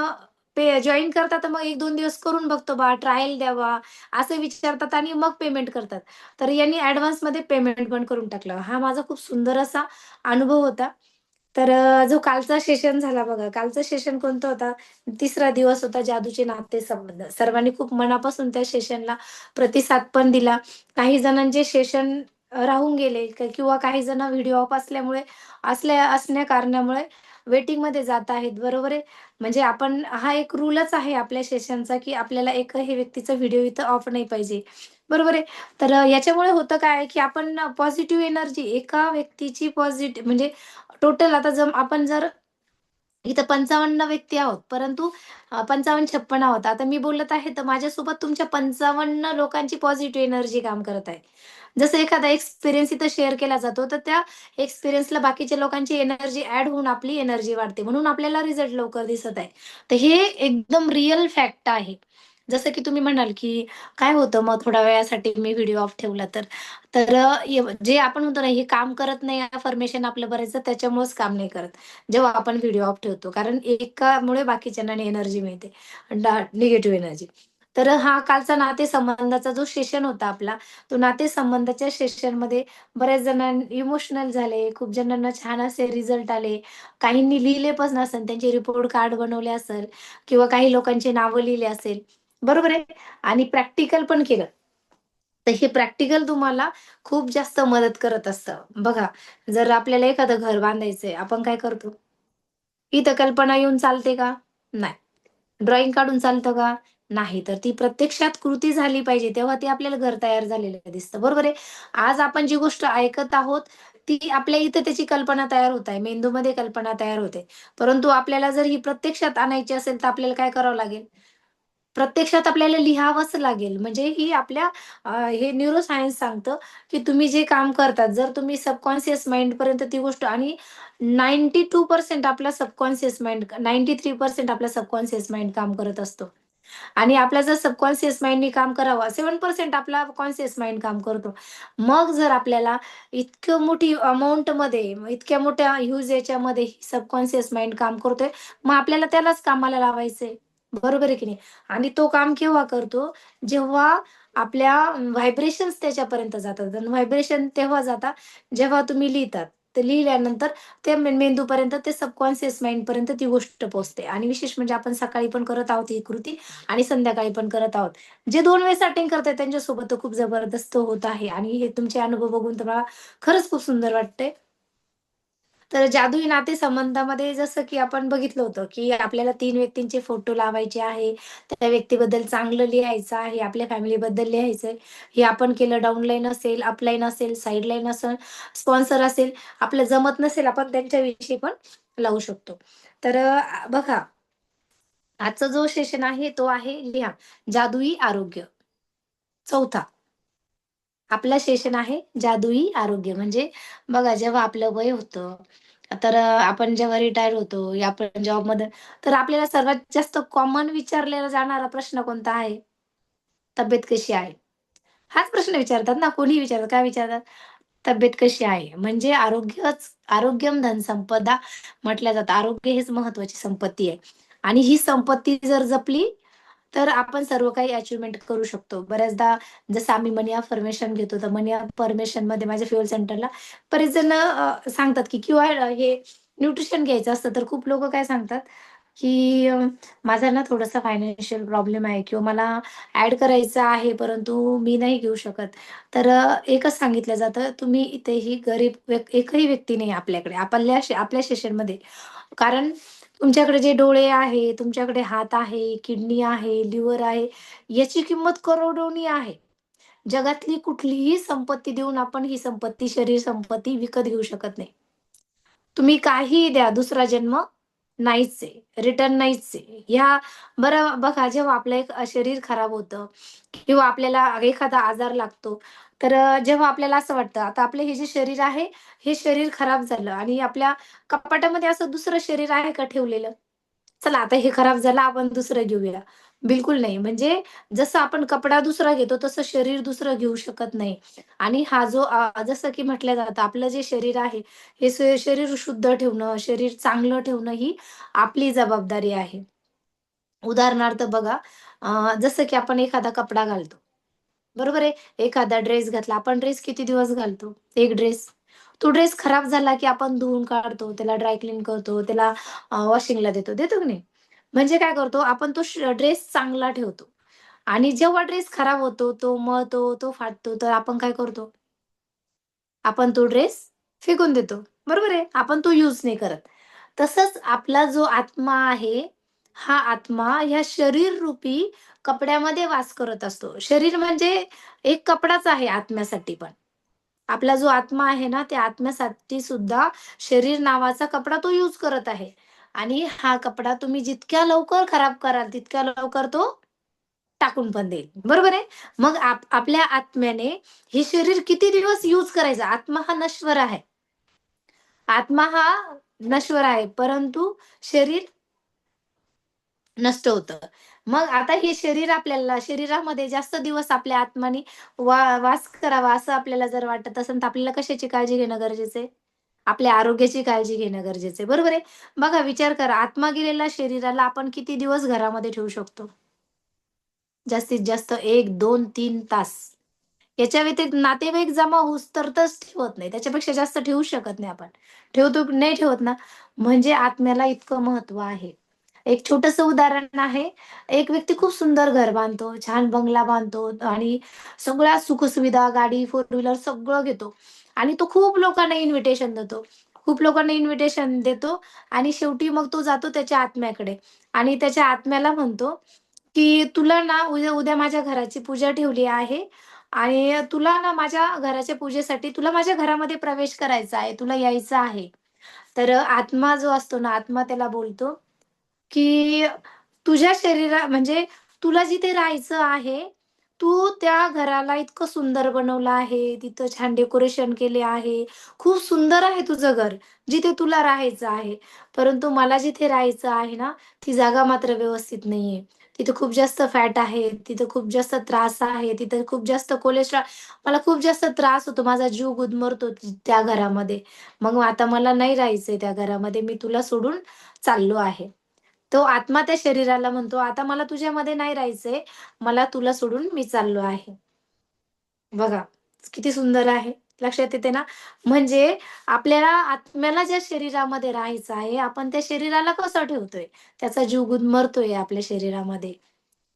जॉइन करतात, तर मग 1-2 दिवस करून बघतो बा, ट्रायल द्यावा, असं विचारतात आणि मग पेमेंट करतात. तर यांनी ॲडव्हान्समध्ये पेमेंट पण करून टाकलं. हा माझा खूप सुंदर असा अनुभव होता. तर जो कालचा सेशन झाला बघा, कालचा सेशन कोणता होता? 3रा दिवस होता जादूचे नातेसंबंध. सर्वांनी खूप मनापासून त्या सेशनला प्रतिसाद पण दिला. काही जणांचे सेशन राहून गेले किंवा काही जण व्हिडिओ ऑफ असल्यामुळे असण्या कारणामुळे वेटिंगमध्ये जात आहेत, बरोबर आहे. म्हणजे आपण हा एक रूलच आहे आपल्या सेशनचा, की आपल्याला एकही व्यक्तीचा व्हिडिओ इथं ऑफ नाही पाहिजे, बरोबर आहे. तर याच्यामुळे होतं काय, की आपण पॉझिटिव्ह एनर्जी एका व्यक्तीची म्हणजे टोटल आता आपण जर इथं 55 व्यक्ती आहोत, परंतु 55-56 आहोत. आता मी बोलत आहे, तर माझ्यासोबत तुमच्या 55 लोकांची पॉझिटिव्ह एनर्जी काम करत आहे. जसं एखादा एक्सपिरियन्स इथं शेअर केला जातो, तर त्या एक्सपिरियन्सला बाकीच्या लोकांची एनर्जी ॲड होऊन आपली एनर्जी वाढते. म्हणून आपल्याला रिझल्ट लवकर दिसत आहे. तर हे एकदम रिअल फॅक्ट आहे. जसं की तुम्ही म्हणाल, की काय होतं मग थोड्या वेळासाठी मी व्हिडिओ ऑफ ठेवला तर? तर जे आपण म्हणतो ना, हे काम करत नाही अफर्मेशन आपलं बऱ्याचदा त्याच्यामुळेच काम नाही करत. जेव्हा आपण व्हिडिओ ऑफ ठेवतो. कारण एकामुळे बाकीच्यांना एनर्जी मिळते, निगेटिव्ह एनर्जी. तर हा कालचा नातेसंबंधाचा जो सेशन होता आपला, तो नातेसंबंधाच्या सेशनमध्ये बऱ्याच जण इमोशनल झाले. खूप जणांना छान असे रिझल्ट आले. काहींनी लिहिले पण नसेल, त्यांचे रिपोर्ट कार्ड बनवले असेल किंवा काही लोकांची नावं लिहिली असेल. बरोबर आहे? आणि प्रॅक्टिकल पण केलं. तर हे प्रॅक्टिकल तुम्हाला खूप जास्त मदत करत असतं. बघा, जर आपल्याला एखादं घर बांधायचंय, आपण काय करतो? इथं कल्पना येऊन चालते का? नाही. ड्रॉइंग काढून चालतं का? नाही. तर ती प्रत्यक्षात कृती झाली पाहिजे, तेव्हा ते आपल्याला घर तयार झालेलं दिसतं. बरोबर आहे? आज आपण जी गोष्ट ऐकत आहोत, ती आपल्या इथं त्याची कल्पना तयार होत आहे. मेंदूमध्ये कल्पना तयार होते. परंतु आपल्याला जर ही प्रत्यक्षात आणायची असेल, तर आपल्याला काय करावं लागेल? प्रत्यक्षात आपल्याला लिहावंच लागेल. म्हणजे ही आपल्या हे न्यूरोसायन्स सांगतं, की तुम्ही जे काम करतात, जर तुम्ही सबकॉन्शियस माइंडपर्यंत ती गोष्ट आणि 92% आपला सबकॉन्शियस माइंड 93% आपला सबकॉन्शियस माइंड काम करत असतो. आणि आपला जर सबकॉन्शियस माइंडनी काम करावं, 7% आपला कॉन्शियस माइंड काम करतो. मग जर आपल्याला इतकं मोठी अमाउंटमध्ये, इतक्या मोठ्या ह्यूज याच्यामध्ये सबकॉन्शियस माइंड काम करतोय, मग आपल्याला त्यालाच कामाला लावायचंय. बरोबर आहे की नाही? आणि तो काम केव्हा करतो? जेव्हा आपल्या व्हायब्रेशन्स त्याच्यापर्यंत जातात आणि व्हायब्रेशन तेव्हा जातात, जेव्हा तुम्ही लिहितात. तर लिहिल्यानंतर ते मेंदूपर्यंत, ते सबकॉन्शियस माइंडपर्यंत ती गोष्ट पोहोचते आणि विशेष म्हणजे आपण सकाळी पण करत आहोत ही कृती आणि संध्याकाळी पण करत आहोत. जे 2 वेळेस अटेंड करतायत त्यांच्यासोबत तर खूप जबरदस्त होत आहे आणि हे तुमचे अनुभव बघून तर मला खरंच खूप सुंदर वाटतंय. तर जादुई नातेसंबंधामध्ये जसं की आपण बघितलं होतं, की आपल्याला 3 व्यक्तींचे फोटो लावायचे आहे. त्या व्यक्तीबद्दल चांगलं लिहायचं आहे, आपल्या फॅमिलीबद्दल लिहायचंय. हे आपण केलं डाउनलाईन असेल, अपलाईन असेल, साइडलाईन असेल, स्पॉन्सर असेल. आपलं जमत नसेल, आपण त्यांच्याविषयी पण लावू शकतो. तर बघा आजचा जो सेशन आहे तो आहे लिहा. जादुई आरोग्य. चौथा आपला सेशन आहे जादुई आरोग्य. म्हणजे बघा जेव्हा आपलं वय होतं, तर आपण जेव्हा रिटायर होतो या आपण जॉबमध्ये, तर आपल्याला सर्वात जास्त कॉमन विचारलेला जाणारा प्रश्न कोणता आहे? तब्येत कशी आहे? हाच प्रश्न विचारतात ना, कोणीही विचारतात. काय विचारतात? तब्येत कशी आहे? म्हणजे आरोग्यम धन संपदा म्हटलं जातं. आरोग्य हेच महत्त्वाची संपत्ती आहे. आणि ही संपत्ती जर जपली, तर आपण सर्व काही अचिव्हमेंट करू शकतो. बऱ्याचदा जसं आम्ही मनी अफर्मेशन घेतो, तर मनी अफर्मेशनमध्ये माझ्या फ्युअल सेंटरला बरेच जण सांगतात, की किंवा हे न्यूट्रिशन घ्यायचं असतं, तर खूप लोकं काय सांगतात, की माझा ना थोडासा फायनान्शियल प्रॉब्लेम आहे किंवा मला ॲड करायचं आहे, परंतु मी नाही घेऊ शकत. तर एकच सांगितलं जातं, तुम्ही इथेही गरीब एकही व्यक्ती नाही आपल्याकडे, आपल्या सेशनमध्ये. कारण तुमच्याकडे जे डोळे आहे, तुमच्याकडे हात आहे, किडनी आहे, लिव्हर आहे, याची किंमत करोडोनी आहे. जगातली कुठलीही संपत्ती देऊन आपण ही संपत्ती, शरीर संपत्ती विकत घेऊ शकत नाही. तुम्ही काहीही द्या, दुसरा जन्म नाहीच आहे, रिटर्न नाहीच आहे. बरं बघा, जेव्हा आपलं एक शरीर खराब होतं किंवा आपल्याला एखादा आजार लागतो, तर जेव्हा आपल्याला असं वाटतं, आता आपलं हे जे शरीर आहे, हे शरीर खराब झालं आणि आपल्या कपाटामध्ये असं दुसरं शरीर आहे का ठेवलेलं? चला आता हे खराब झालं, आपण दुसरं घेऊया. बिलकुल नाही. म्हणजे जसं आपण कपडा दुसरा घेतो, तसं शरीर दुसरं घेऊ शकत नाही. आणि हा जो जसं की म्हटलं जातं, आपलं जे शरीर आहे, हे शरीर शुद्ध ठेवणं, शरीर चांगलं ठेवणं ही आपली जबाबदारी आहे. उदाहरणार्थ बघा, जसं की आपण एखादा कपडा घालतो, बरोबर आहे? एखादा ड्रेस घातला. आपण ड्रेस किती दिवस घालतो? एक ड्रेस. तो ड्रेस खराब झाला की आपण धुवून काढतो, त्याला ड्राय क्लीन करतो, त्याला वॉशिंगला देतो. देतो की नाही? म्हणजे काय करतो, आपण तो ड्रेस चांगला ठेवतो आणि जेव्हा ड्रेस खराब होतो, तो मळतो, तो फाटतो, तर आपण काय करतो? आपण तो ड्रेस फेकून देतो. बरोबर आहे? आपण तो यूज नाही करत. तसंच आपला जो आत्मा आहे, हा आत्मा ह्या शरीररूपी कपड्यामध्ये वास करत असतो. शरीर म्हणजे एक कपडाच आहे आत्म्यासाठी पण. आपला जो आत्मा आहे ना, त्या आत्म्यासाठी सुद्धा शरीर नावाचा कपडा तो यूज करत आहे. आणि हा कपडा तुम्ही जितक्या लवकर खराब कराल, तितक्या लवकर तो टाकून पण देईल. बरोबर आहे? मग आपल्या आत्म्याने हे शरीर किती दिवस यूज करायचं? आत्मा हा नश्वर आहे. आत्मा हा नश्वर आहे, परंतु शरीर नष्ट होतं. मग आता हे शरीर आपल्याला शरीरामध्ये जास्त दिवस आपल्या आत्म्याने वास करावा असं आपल्याला जर वाटत असेल, तर आपल्याला कशाची काळजी घेणं गरजेचं आहे? आपल्या आरोग्याची काळजी घेणं गरजेचं आहे. बरोबर आहे? बघा विचार करा, आत्मा गेलेल्या शरीराला आपण किती दिवस घरामध्ये ठेवू शकतो? जास्तीत जास्त 1, 2, 3 तास. याच्या व्यतिरिक्त नातेवाईक जमा होईस्तोवरच ठेवत नाही. त्याच्यापेक्षा जास्त ठेवू शकत नाही आपण. ठेवतो नाही ठेवत ना, म्हणजे आत्म्याला इतकं महत्त्व आहे. एक छोटंसं उदाहरण आहे. एक व्यक्ती खूप सुंदर घर बांधतो, छान बंगला बांधतो आणि सगळ्या सुखसुविधा, गाडी, फोर व्हीलर सगळं घेतो आणि तो खूप लोकांना इन्व्हिटेशन देतो. खूप लोकांना इन्व्हिटेशन देतो आणि शेवटी मग तो जातो त्याच्या आत्म्याकडे आणि त्याच्या आत्म्याला म्हणतो, की "तुला ना उद्या माझ्या घराची पूजा ठेवली आहे आणि तुला ना माझ्या घराच्या पूजेसाठी तुला माझ्या घरामध्ये प्रवेश करायचा आहे, तुला यायचं आहे." तर आत्मा जो असतो ना, आत्मा त्याला बोलतो, की तुझ्या म्हणजे तुला जिथे राहायचं आहे, तू त्या घराला इतकं सुंदर बनवलं आहे, तिथं छान डेकोरेशन केले आहे. खूप सुंदर आहे तुझं घर, जिथे तुला राहायचं आहे. परंतु मला जिथे राहायचं आहे ना, ती जागा मात्र व्यवस्थित नाहीये. तिथे खूप जास्त फॅट आहे, तिथं खूप जास्त त्रास आहे, तिथं खूप जास्त कोलेस्ट्रॉल मला खूप जास्त त्रास होतो. माझा जीव गुदमरतो त्या घरामध्ये. मग आता मला नाही राहायचंय त्या घरामध्ये. मी तुला सोडून चाललो आहे. तो आत्मा त्या शरीराला म्हणतो, "आता मला तुझ्यामध्ये नाही राहायचंय. मला तुला सोडून मी चाललो आहे." बघा, किती सुंदर आहे. लक्षात येते ना? म्हणजे आपल्याला आत्म्याला ज्या शरीरामध्ये राहायचं आहे, आपण त्या शरीराला कसं ठेवतोय? त्याचा जीव गुदमरतोय आपल्या शरीरामध्ये.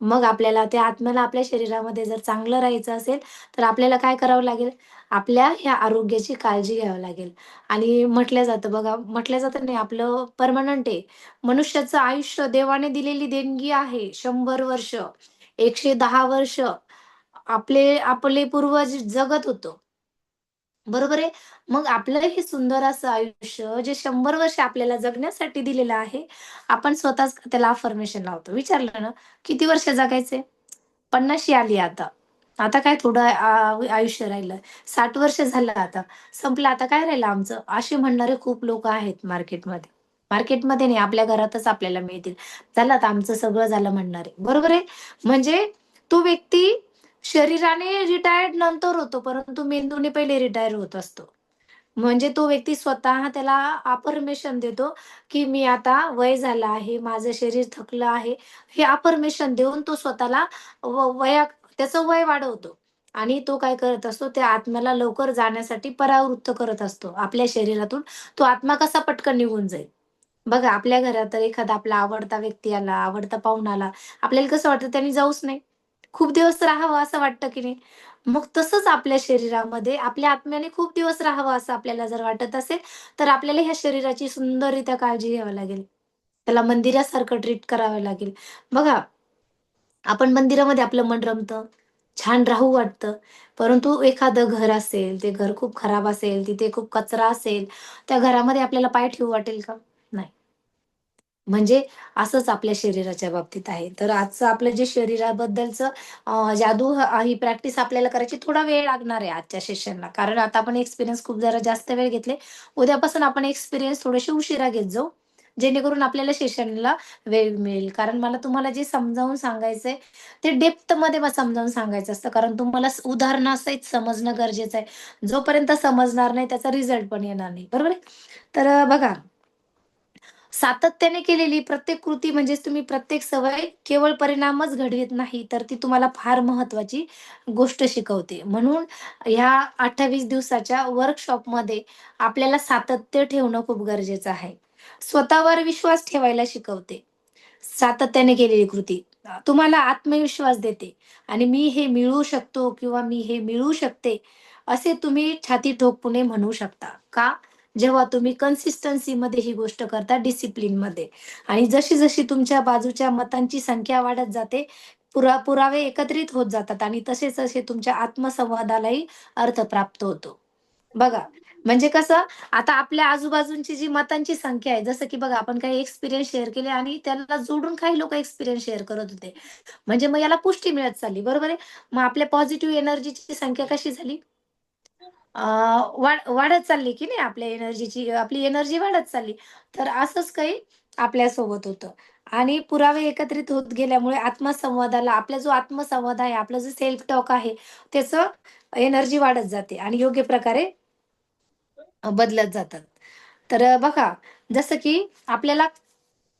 मग आपल्याला त्या आत्म्याला आपल्या शरीरामध्ये जर चांगलं राहायचं असेल, तर आपल्याला काय करावं लागेल? आपल्या ह्या आरोग्याची काळजी घ्यावी लागेल. आणि म्हटलं जातं बघा, म्हटलं जातं नाही आपलं पर्मनंट आहे. मनुष्याचं आयुष्य देवाने दिलेली देणगी आहे. 100 वर्ष, 110 वर्ष आपले पूर्वज जगत होतो. बरोबर आहे. मग आपलं हे सुंदर असं आयुष्य जे 100 वर्ष आपल्याला जगण्यासाठी दिलेलं आहे, आपण स्वतःच त्याला अफर्मेशन लावतो. विचारलं ना, किती वर्ष जगायचे? 50शी आली आता. आता काय थोडं आयुष्य राहिलं. 60 वर्ष झालं आता. संपलं आता काय राहिलं आमचं? असे म्हणणारे खूप लोकं आहेत मार्केटमध्ये. मार्केटमध्ये नाही, आपल्या घरातच आपल्याला मिळतील. झालं आता आमचं सगळं झालं म्हणणारे. बरोबर आहे? म्हणजे तो व्यक्ती शरीराने रिटायर्ड नंतर होतो, परंतु मेंदूने पहिले रिटायर होत असतो. म्हणजे तो व्यक्ती स्वतः त्याला अफर्मेशन देतो, की मी आता वय झालं आहे, माझं शरीर थकलं आहे. हे अफर्मेशन देऊन तो स्वतःला त्याचं वय वाढवतो आणि तो काय करत असतो, त्या आत्म्याला लवकर जाण्यासाठी परावृत्त करत असतो. आपल्या शरीरातून तो आत्मा कसा पटकन निघून जाईल. बघा, आपल्या घरात तर एखादा आपला आवडता व्यक्ती आला, आवडता पाहुणा आला, आपल्याला कसं वाटतं त्याने जाऊच नाही. खूप दिवस राहावं असं वाटतं की नाही? मग तसंच आपल्या शरीरामध्ये आपल्या आत्म्याने खूप दिवस राहावं असं आपल्याला जर वाटत असेल, तर आपल्याला ह्या शरीराची सुंदररीत्या काळजी घ्यावी लागेल. त्याला मंदिरासारखं ट्रीट करावं लागेल. बघा, आपण मंदिरामध्ये आपलं मन रमतं, छान राहू वाटतं. परंतु एखादं घर असेल, ते घर खूप खराब असेल, तिथे खूप कचरा असेल, त्या घरामध्ये आपल्याला पाय ठेवू वाटेल का? नाही. म्हणजे असंच आपल्या शरीराच्या बाबतीत आहे. तर आजचं आपलं जे शरीराबद्दलचं जादू ही प्रॅक्टिस आपल्याला करायची थोडा वेळ लागणार आहे आजच्या सेशनला. कारण आता आपण एक्सपिरियन्स खूप जरा जास्त वेळ घेतले. उद्यापासून आपण एक्सपिरियन्स थोडेसे उशिरा घेत जाऊ. जेणेकरून आपल्याला सेशनला वेळ मिळेल. कारण मला तुम्हाला जे समजावून सांगायचंय, ते डेप्थमध्ये समजावून सांगायचं असतं. कारण तुम्हाला उदाहरणासहित समजणं गरजेचं आहे. जोपर्यंत समजणार नाही त्याचा रिझल्ट पण येणार नाही. बरोबर आहे? तर बघा सातत्याने केलेली प्रत्येक कृती म्हणजेच तुम्ही प्रत्येक सवय केवळ परिणामच घडवीत नाही, तर ती तुम्हाला फार महत्त्वाची गोष्ट शिकवते. म्हणून ह्या 28 दिवसाच्या वर्कशॉपमध्ये आपल्याला सातत्य ठेवणं खूप गरजेचं आहे. स्वतःवर विश्वास ठेवायला शिकवते. सातत्याने केलेली कृती तुम्हाला आत्मविश्वास देते आणि मी हे मिळवू शकतो किंवा मी हे मिळवू शकते, असे तुम्ही छाती ठोकपणे म्हणू शकता. का? जेव्हा तुम्ही कन्सिस्टन्सीमध्ये ही गोष्ट करता, डिसिप्लिनमध्ये आणि जशी-जशी तुमच्या बाजूच्या मतांची संख्या वाढत जाते, पुरावे एकत्रित होत जातात आणि तसे-तसे तुमच्या आत्मसंवादालाही अर्थ प्राप्त होतो. बघा, म्हणजे कसं आता आपल्या आजूबाजूची जी मतांची संख्या आहे, जसं की बघा आपण काही एक्सपिरियन्स शेअर केले आणि त्याला जोडून काही लोकं एक्सपिरियन्स शेअर करत होते. म्हणजे मग याला पुष्टी मिळत चालली, बरोबर आहे? मग आपल्या पॉझिटिव्ह एनर्जीची संख्या कशी झाली? अ, वाढत चालली की नाही आपल्या एनर्जीची आपली एनर्जी वाढत चालली. तर असंच काही आपल्यासोबत होतं आणि पुरावे एकत्रित होत गेल्यामुळे आत्मसंवादाला आपला जो आत्मसंवाद आहे, आपलं जे सेल्फ टॉक आहे, त्याचं एनर्जी वाढत जाते आणि योग्य प्रकारे बदलत जातात. तर बघा, जसं की आपल्याला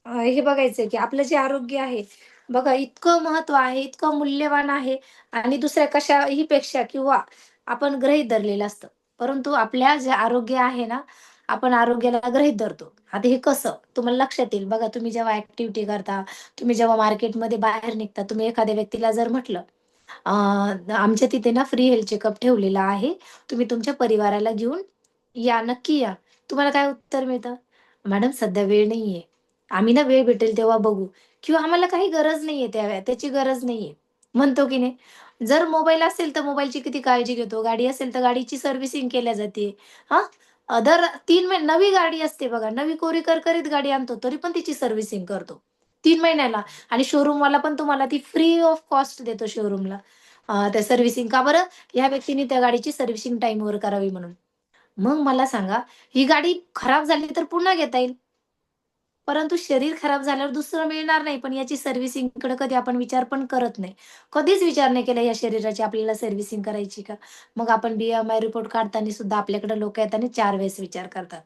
हे बघायचंय की आपलं जे आरोग्य आहे, बघा इतकं महत्त्व आहे, इतकं मूल्यवान आहे आणि दुसऱ्या कशाही पेक्षा किंवा आपण गृहीत धरलेलं असतं. परंतु आपल्या जे आरोग्य आहे ना, आपण आरोग्याला गृहीत धरतो. आता हे कसं? तुम्हाला लक्षात येईल. बघा तुम्ही जेव्हा ॲक्टिव्हिटी करता, तुम्ही जेव्हा मार्केटमध्ये बाहेर निघता, तुम्ही एखाद्या व्यक्तीला जर म्हटलं, आमच्या तिथे ना फ्री हेल्थ चेकअप ठेवलेला आहे. तुम्ही तुमच्या परिवाराला घेऊन या, नक्की या. तुम्हाला काय उत्तर मिळतं? मॅडम सध्या वेळ नाहीये. आम्ही ना वेळ भेटेल तेव्हा बघू किंवा आम्हाला काही गरज नाहीये त्याची गरज नाहीये. म्हणतो की नाही? जर मोबाईल असेल तर मोबाईलची किती काळजी घेतो. गाडी असेल तर गाडीची सर्व्हिसिंग केल्या जाते. हां? दर 3 महिने नवी गाडी असते बघा. नवी कोरी करकरीत गाडी आणतो तरी पण तिची सर्व्हिसिंग करतो. 3 महिन्याला आणि शोरूमवाला पण तुम्हाला ती फ्री ऑफ कॉस्ट देतो शोरूमला. त्या सर्व्हिसिंग का बरं? ह्या व्यक्तीने त्या गाडीची सर्व्हिसिंग टाईमवर करावी म्हणून. मग मला सांगा, ही गाडी खराब झाली तर पुन्हा घेता येईल. परंतु शरीर खराब झाल्यावर दुसरं मिळणार नाही. पण याची सर्व्हिसिंगकडे कधी आपण विचार पण करत नाही. कधीच विचार नाही केला या शरीराची आपल्याला सर्व्हिसिंग करायची का? मग आपण BMI रिपोर्ट काढताना सुद्धा आपल्याकडे लोकं येतात आणि 4 वेळेस विचार करतात.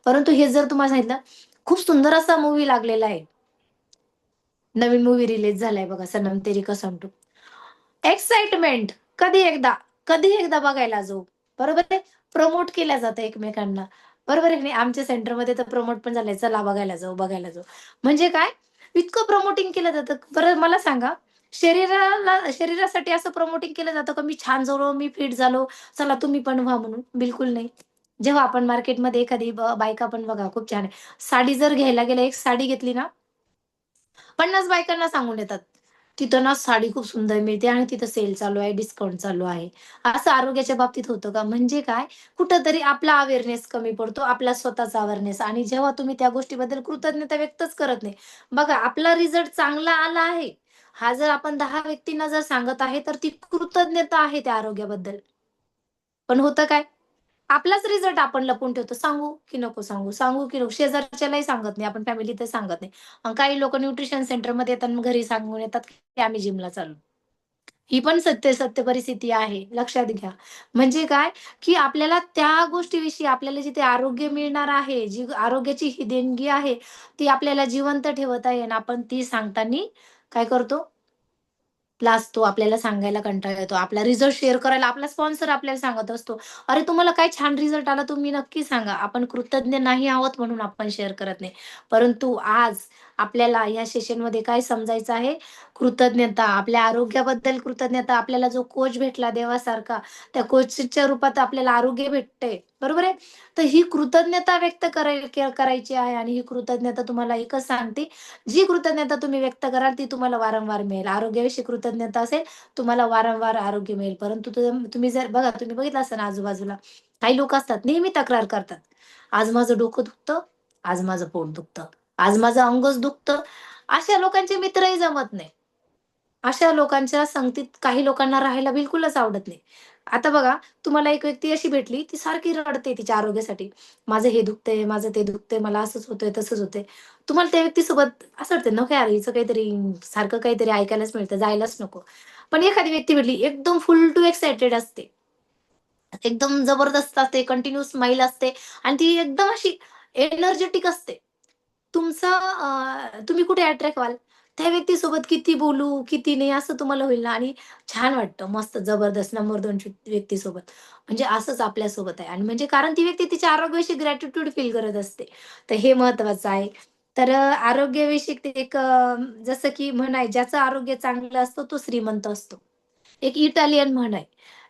परंतु हे जर तुम्हाला सांगितलं, खूप सुंदर असा मूव्ही लागलेला आहे. नवीन मूव्ही रिलीज झालाय बघा, सनम तेरी कसम 2. एक्साइटमेंट कधी एकदा बघायला जाऊ. बरोबर आहे? प्रमोट केल्या जातं एकमेकांना. बरोबर आहे की नाही? आमच्या सेंटरमध्ये तर प्रमोट पण झालंय. चला बघायला जाऊ, बघायला जाऊ. म्हणजे काय? इतकं प्रमोटिंग केलं जातं. बरं मला सांगा, शरीरासाठी असं प्रमोटिंग केलं जातं का मी छान झालो, मी फिट झालो, चला तुम्ही पण व्हा म्हणून? बिलकुल नाही. जेव्हा आपण मार्केटमध्ये एखादी बायका पण बघा खूप छान आहे. साडी जर घ्यायला गेलं, एक साडी घेतली ना 50 बायकांना सांगून येतात. तिथं ना साडी खूप सुंदर मिळते आणि तिथं सेल चालू आहे, डिस्काउंट चालू आहे. असं आरोग्याच्या बाबतीत होतं का? म्हणजे काय? कुठेतरी आपला अवेअरनेस कमी पडतो, आपला स्वतःचा अवेअरनेस आणि जेव्हा तुम्ही त्या गोष्टीबद्दल कृतज्ञता व्यक्तच करत नाही. बघा आपला रिझल्ट चांगला आला आहे. हा जर आपण 10 व्यक्तींना जर सांगत आहे, तर ती कृतज्ञता आहे त्या आरोग्याबद्दल. पण होतं काय? आपलाच रिझल्ट आपण लपवून ठेवतो. सांगू की नको सांगू? सांगू की नको? शेजारच्यालाही सांगत नाही. आपण फॅमिलीतही सांगत नाही. काही लोकं न्यूट्रिशन सेंटरमध्ये येतात आणि घरी सांगून येतात, की आम्ही जिमला चाललो. ही पण सत्य परिस्थिती आहे. लक्षात घ्या. म्हणजे काय, की आपल्याला त्या गोष्टीविषयी आपल्याला जिथे आरोग्य मिळणार आहे, जी आरोग्याची ही देणगी आहे, ती आपल्याला जिवंत ठेवता येईन. आपण ती सांगताना काय करतो? लाजतो, आपल्याला सांगायला कंटाळा येतो. आपला रिझल्ट शेअर करायला आपला स्पॉन्सर आपल्याला सांगत असतो. "अरे, तुम्हाला काय छान रिझल्ट आला, तुम्ही नक्की सांगा." आपण कृतज्ञ नाही आहोत म्हणून आपण शेअर करत नाही. परंतु आज आपल्याला या सेशनमध्ये काय समजायचं आहे? कृतज्ञता, आपल्या आरोग्याबद्दल कृतज्ञता. आपल्याला जो कोच भेटला देवासारखा, त्या कोचच्या रूपात आपल्याला आरोग्य भेटतंय. बरोबर आहे? तर ही कृतज्ञता व्यक्त करायची आहे आणि ही कृतज्ञता तुम्हाला एकच सांगते, जी कृतज्ञता तुम्ही व्यक्त कराल ती तुम्हाला वारंवार मिळेल. आरोग्याविषयी कृतज्ञता असेल, तुम्हाला वारंवार आरोग्य मिळेल. परंतु तुम्ही जर बघा, तुम्ही बघितलं असेल आजूबाजूला काही लोक असतात नेहमी तक्रार करतात. आज माझं डोकं दुखतं, आज माझं पोट दुखतं, आज माझं अंगच दुखतं. अशा लोकांचे मित्रही जमत नाही. अशा लोकांच्या संगतीत काही लोकांना राहायला बिलकुलच आवडत नाही. आता बघा, तुम्हाला एक व्यक्ती अशी भेटली, ती सारखी रडते तिच्या आरोग्यासाठी. माझं हे दुखतंय, माझं ते दुखतंय, मला असंच होतंय, तसंच होतंय. तुम्हाला त्या व्यक्तीसोबत असं वाटतं, नको यार हिचं काहीतरी सारखं काहीतरी ऐकायलाच मिळतं, जायलाच नको. पण एखादी व्यक्ती भेटली, एकदम फुल टू एक्साइटेड असते. एकदम जबरदस्त असते, कंटिन्यू स्माईल असते आणि ती एकदम अशी एनर्जेटिक असते. तुम्ही कुठे अट्रॅक्ट व्हाल? त्या व्यक्तीसोबत किती बोलू, किती नाही असं तुम्हाला होईल ना आणि छान वाटतं. मस्त जबरदस्त नंबर 2 व्यक्तीसोबत. म्हणजे असंच आपल्यासोबत आहे आणि म्हणजे कारण ती व्यक्ती तिच्या आरोग्याविषयी ग्रॅटिट्यूड फील करत असते. तर हे महत्वाचं आहे. तर आरोग्याविषयी ते एक जसं की म्हण आहे, ज्याचं आरोग्य चांगलं असतं तो श्रीमंत असतो. एक इटालियन म्हण आहे.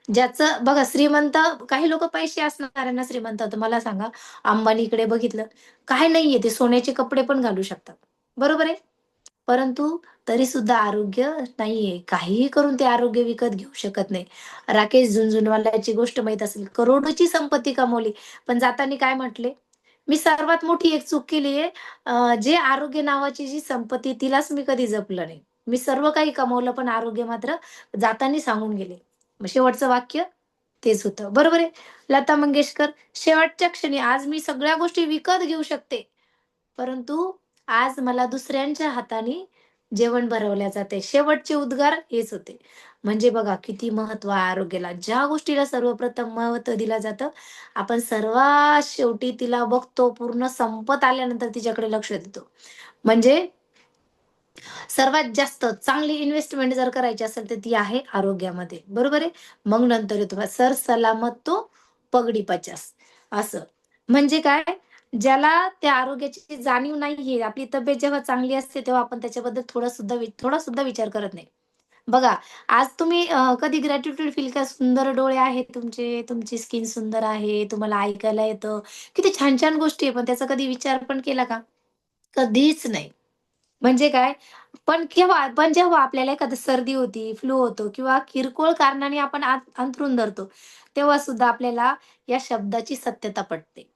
ज्याचं बघा श्रीमंत काही लोकं पैसे असणाऱ्यांना श्रीमंत होतं. मला सांगा अंबानीकडे बघितलं, काय नाहीये ते सोन्याचे कपडे पण घालू शकतात. बरोबर आहे? परंतु तरी सुद्धा आरोग्य नाहीये. काहीही करून ते आरोग्य विकत घेऊ शकत नाही. राकेश झुनझुनवाल्याची गोष्ट माहीत असेल. करोडोची संपत्ती कमवली. पण जाताना काय म्हटले? "मी सर्वात मोठी एक चूक केली आहे. जे आरोग्य नावाची जी संपत्ती तिलाच मी कधी जपलं नाही. मी सर्व काही कमवलं पण आरोग्य मात्र जाताना सांगून गेले." मग शेवटचं वाक्य तेच होतं. बरोबर आहे? लता मंगेशकर, शेवटच्या क्षणी आज मी सगळ्या गोष्टी विकत घेऊ शकते. परंतु आज मला दुसऱ्यांच्या हाताने जेवण भरवल्या जाते. शेवटचे उद्गार हेच होते. म्हणजे बघा किती महत्व आहे आरोग्याला. ज्या गोष्टीला सर्वप्रथम महत्त्व दिलं जातं, आपण सर्वात शेवटी तिला बघतो, पूर्ण संपत आल्यानंतर तिच्याकडे लक्ष देतो. म्हणजे सर्वात जास्त चांगली इन्व्हेस्टमेंट जर करायची असेल, तर ती आहे आरोग्यामध्ये. बरोबर आहे? मग नंतर येतो सर सलामत तो पगडी 50 असं. म्हणजे काय? ज्याला त्या आरोग्याची जाणीव नाहीये, आपली तब्येत जेव्हा चांगली असते, तेव्हा आपण त्याच्याबद्दल थोडा सुद्धा विचार करत नाही. बघा, आज तुम्ही कधी ग्रॅटिट्यूड फील का सुंदर डोळे आहेत तुमचे, तुमची स्किन सुंदर आहे, तुम्हाला ऐकायला येतं. किती छान-छान गोष्टी आहे, पण त्याचा कधी विचार पण केला का? कधीच नाही. म्हणजे काय? पण जेव्हा आपल्याला एखादी सर्दी होती, फ्लू होतो किंवा किरकोळ कारणाने आपण अंथरूण धरतो, तेव्हा सुद्धा आपल्याला या शब्दाची सत्यता पटते.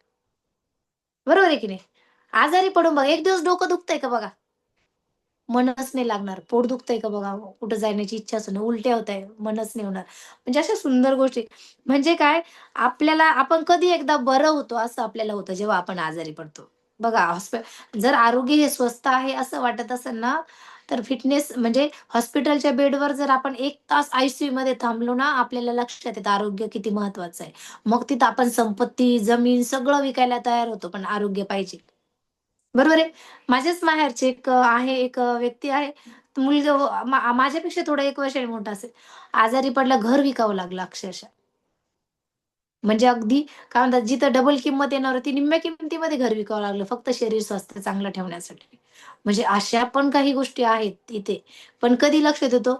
बरोबर आहे की नाही? आजारी पडून बघा, एक दिवस डोकं दुखतंय का बघा? मनच नाही लागणार. पोट दुखतंय का बघा, कुठं जाण्याची इच्छाच नाही, उलट्या होताय, मनच नाही होणार. म्हणजे अशा सुंदर गोष्टी. म्हणजे काय, आपल्याला आपण कधी एकदा बरं होतो असं आपल्याला होतं जेव्हा आपण आजारी पडतो. बघा जर आरोग्य हे स्वस्त आहे असं वाटत असेल ना, तर फिटनेस म्हणजे हॉस्पिटलच्या बेडवर जर आपण 1 तास आय-सी-यूमध्ये थांबलो ना, आपल्याला लक्षात येतं आरोग्य किती महत्वाचं आहे. मग तिथं आपण संपत्ती, जमीन सगळं विकायला तयार होतो, पण आरोग्य पाहिजे. बरोबर आहे. माझ्याच माहेरचे एक व्यक्ती आहे. मुलगा माझ्यापेक्षा थोडा 1 वर्षाने मोठा असेल. आजारी पडला, घर विकावं लागलं अक्षरशः. म्हणजे अगदी काय म्हणतात, जिथं डबल किंमत येणार होती, निम्म्या किमतीमध्ये घर विकावं लागलं, फक्त शरीर स्वास्थ्य चांगलं ठेवण्यासाठी. म्हणजे अशा पण काही गोष्टी आहेत इथे. पण कधी लक्षात येतो?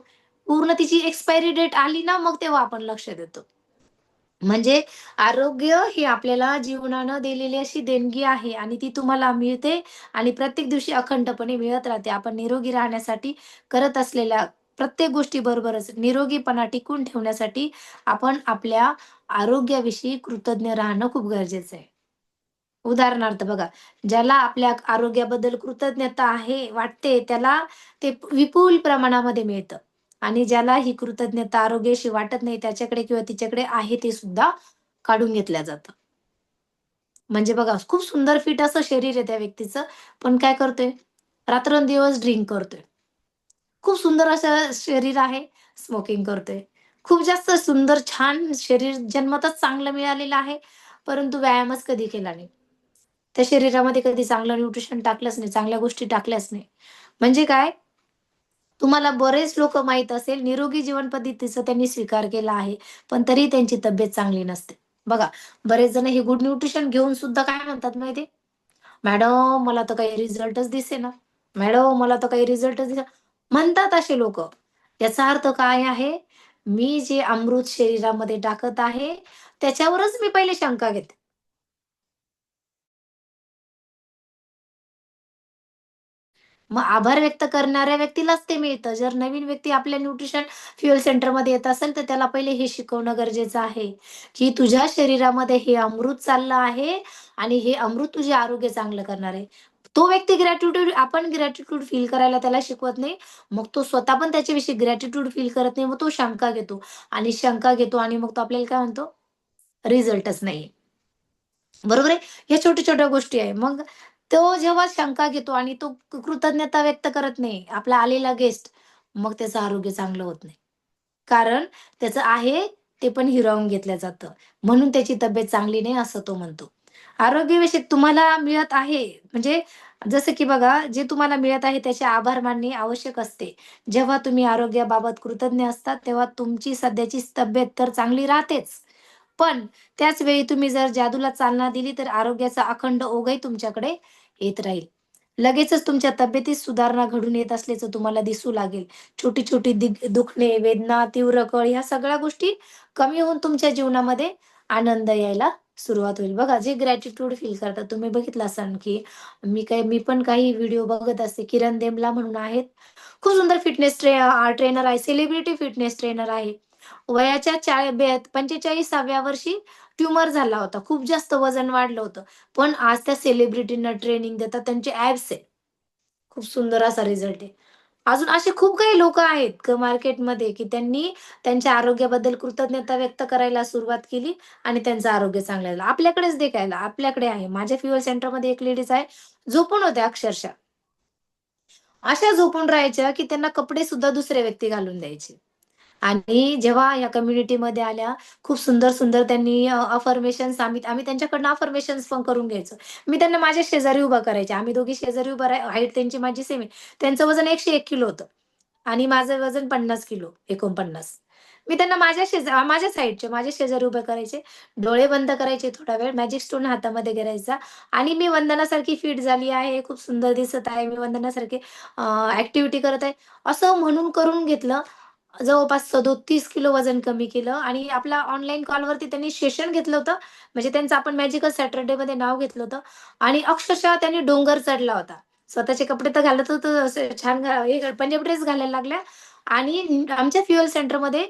पूर्ण तिची एक्सपायरी डेट आली ना, मग तेव्हा आपण लक्ष देतो. म्हणजे आरोग्य ही आपल्याला जीवनानं दिलेली अशी देणगी आहे आणि ती तुम्हाला मिळते आणि प्रत्येक दिवशी अखंडपणे मिळत राहते. आपण निरोगी राहण्यासाठी करत असलेल्या प्रत्येक गोष्टीबरोबरच निरोगीपणा टिकवून ठेवण्यासाठी आपण आपल्या आरोग्याविषयी कृतज्ञ राहणं खूप गरजेचं आहे. उदाहरणार्थ बघा, ज्याला आपल्या आरोग्याबद्दल कृतज्ञता आहे, वाटते, त्याला ते विपुल प्रमाणामध्ये मिळतं आणि ज्याला ही कृतज्ञता आरोग्याशी वाटत नाही, त्याच्याकडे किंवा तिच्याकडे आहे ते सुद्धा काढून घेतलं जातं. म्हणजे बघा, खूप सुंदर फिट असं शरीर आहे त्या व्यक्तीचं, पण काय करतोय? रात्रंदिवस ड्रिंक करतोय. खूप सुंदर असं शरीर आहे, स्मोकिंग करतोय. खूप जास्त सुंदर छान शरीर जन्मतःच चांगलं मिळालेलं आहे, परंतु व्यायामच कधी केला नाही. त्या शरीरामध्ये कधी चांगलं न्यूट्रिशन टाकलंच नाही, चांगल्या गोष्टी टाकल्याच नाही. म्हणजे काय, तुम्हाला बरेच लोकं माहीत असेल, निरोगी जीवन पद्धतीचा त्यांनी स्वीकार केला आहे, पण तरीही त्यांची तब्येत चांगली नसते. बघा, बरेच जण हे गुड न्यूट्रिशन घेऊन सुद्धा काय म्हणतात माहिती मॅडम मला तर काही रिझल्टच दिसेना. मॅडम मला तर काही रिझल्टच दिसेना. म्हणतात असे लोकं. याचा अर्थ काय आहे? मी जे अमृत शरीरामध्ये टाकत आहे, त्याच्यावरच मी पहिले शंका घेते. मग आभार व्यक्त करणाऱ्या व्यक्तीलाच ते मिळतं. जर नवीन व्यक्ती आपल्या न्यूट्रिशन फ्युअल सेंटरमध्ये येत असेल, तर त्याला पहिले हे शिकवणं गरजेचं आहे, की तुझ्या शरीरामध्ये हे अमृत चाललं आहे आणि हे अमृत तुझे आरोग्य चांगलं करणार आहे. तो व्यक्ती आपण ग्रॅटिट्यूड फील करायला त्याला शिकवत नाही. मग तो स्वतः पण त्याच्याविषयी ग्रॅटिट्यूड फील करत नाही. मग तो शंका घेतो आणि शंका घेतो आणि मग तो आपल्याला काय म्हणतो? रिझल्टच नाहीये. बरोबर आहे? ह्या छोट्या-छोट्या गोष्टी आहे. मग तो जेव्हा शंका घेतो आणि तो कृतज्ञता व्यक्त करत नाही, आपला आलेला गेस्ट, मग त्याचं आरोग्य चांगलं होत नाही. कारण त्याचं आहे ते पण हिरावून घेतलं जातं. म्हणून त्याची तब्येत चांगली नाही असं तो म्हणतो. आरोग्यविषयक तुम्हाला मिळत आहे म्हणजे जसं की बघा, जे तुम्हाला मिळत आहे त्याचे आभार मानणे आवश्यक असते. जेव्हा तुम्ही आरोग्याबाबत कृतज्ञ असतात, तेव्हा तुमची सध्याची तब्येत तर चांगली राहतेच. पण त्याच वेळी तुम्ही जर जादूला चालना दिली, तर आरोग्याचा अखंड ओघही तुमच्याकडे येत राहील. लगेचच तुमच्या तब्येतीत सुधारणा घडून येत असल्याचं तुम्हाला दिसू लागेल. छोटी-छोटी दुखणे, वेदना, तीव्र कळ ह्या सगळ्या गोष्टी कमी होऊन तुमच्या जीवनामध्ये आनंद यायला सुरुवात होईल. बघा, जे ग्रॅटिट्यूड फील करतात तुम्ही बघितलं असाल, की मी पण काही व्हिडिओ बघत असते. किरण देमला म्हणून आहेत. खूप सुंदर ट्रेनर आहे. सेलिब्रिटी फिटनेस ट्रेनर आहे. वयाच्या 45व्या वर्षी ट्यूमर झाला होता. खूप जास्त वजन वाढलं होतं. पण आज त्या सेलिब्रिटींना ट्रेनिंग देतात. त्यांचे ॲब्स आहे. खूप सुंदर असा रिझल्ट आहे. अजून असे खूप काही लोकं आहेत मार्केटमध्ये, की त्यांनी त्यांच्या आरोग्याबद्दल कृतज्ञता व्यक्त करायला सुरुवात केली आणि त्यांचं आरोग्य चांगलं झालं. आपल्याकडेच देखायला आपल्याकडे आहे. माझ्या फ्युअल सेंटरमध्ये एक लेडीज आहे, झोपून होत्या अक्षरशः. अशा झोपून राहायच्या, की त्यांना कपडे सुद्धा दुसरे व्यक्ती घालून द्यायचे. आणि जेव्हा ह्या कम्युनिटीमध्ये आल्या, खूप सुंदर-सुंदर त्यांनी अफर्मेशन्स आम्ही त्यांच्याकडनं अफर्मेशन्स पण करून घ्यायचो. मी त्यांना माझ्या शेजारी उभं करायचे. आम्ही दोघी शेजारी उभं हाईट त्यांची माझी सेम आहे. त्यांचं वजन 101 किलो होतं आणि माझं वजन 50 किलो, 49. मी त्यांना माझ्या साईडचे माझ्या शेजारी उभे करायचे. डोळे बंद करायचे थोडा वेळ, मॅजिक स्टोन हातामध्ये करायचा आणि मी वंदनासारखी फिट झाली आहे, खूप सुंदर दिसत आहे, मी वंदनासारखी ॲक्टिव्हिटी करत आहे, असं म्हणून करून घेतलं. जवळपास 37 किलो वजन कमी केलं आणि आपला ऑनलाईन कॉलवरती त्यांनी सेशन घेतलं होतं. म्हणजे त्यांचं आपण मॅजिकल सॅटरडेमध्ये नाव घेतलं होतं आणि अक्षरशः त्यांनी डोंगर चढला होता. स्वतःचे कपडे तर घालत होतं असे छान हे पंजाबी ड्रेस घालायला लागल्या आणि आमच्या फ्युअल सेंटरमध्ये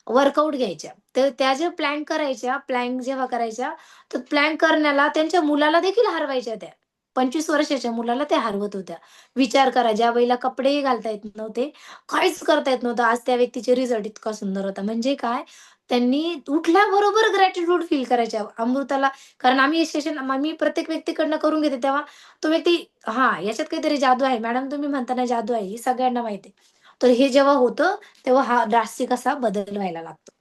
वर्कआउट घ्यायच्या. तर त्या ज्या प्लॅन करायच्या, प्लॅन जेव्हा करायच्या, तर प्लॅन करण्याला त्यांच्या मुलाला देखील हरवायच्या त्या. 25 वर्षाच्या मुलाला त्या हरवत होत्या. विचार करा, ज्या बाईला कपडेही घालता येत नव्हते, काहीच करता येत नव्हतं. आज त्या व्यक्तीचे रिझल्ट इतका सुंदर होता. म्हणजे काय, त्यांनी उठल्याबरोबर ग्रॅटिट्यूड फील करायच्या अमृताला. कारण आम्ही हे सेशन मी प्रत्येक व्यक्तीकडनं करून घेते तेव्हा तो व्यक्ती हां, याच्यात काहीतरी जादू आहे. मॅडम तुम्ही म्हणता ना जादू आहे, हे सगळ्यांना माहिती आहे. तर हे जेव्हा होतं, तेव्हा हा ड्रास्टिक असा बदल व्हायला लागतो.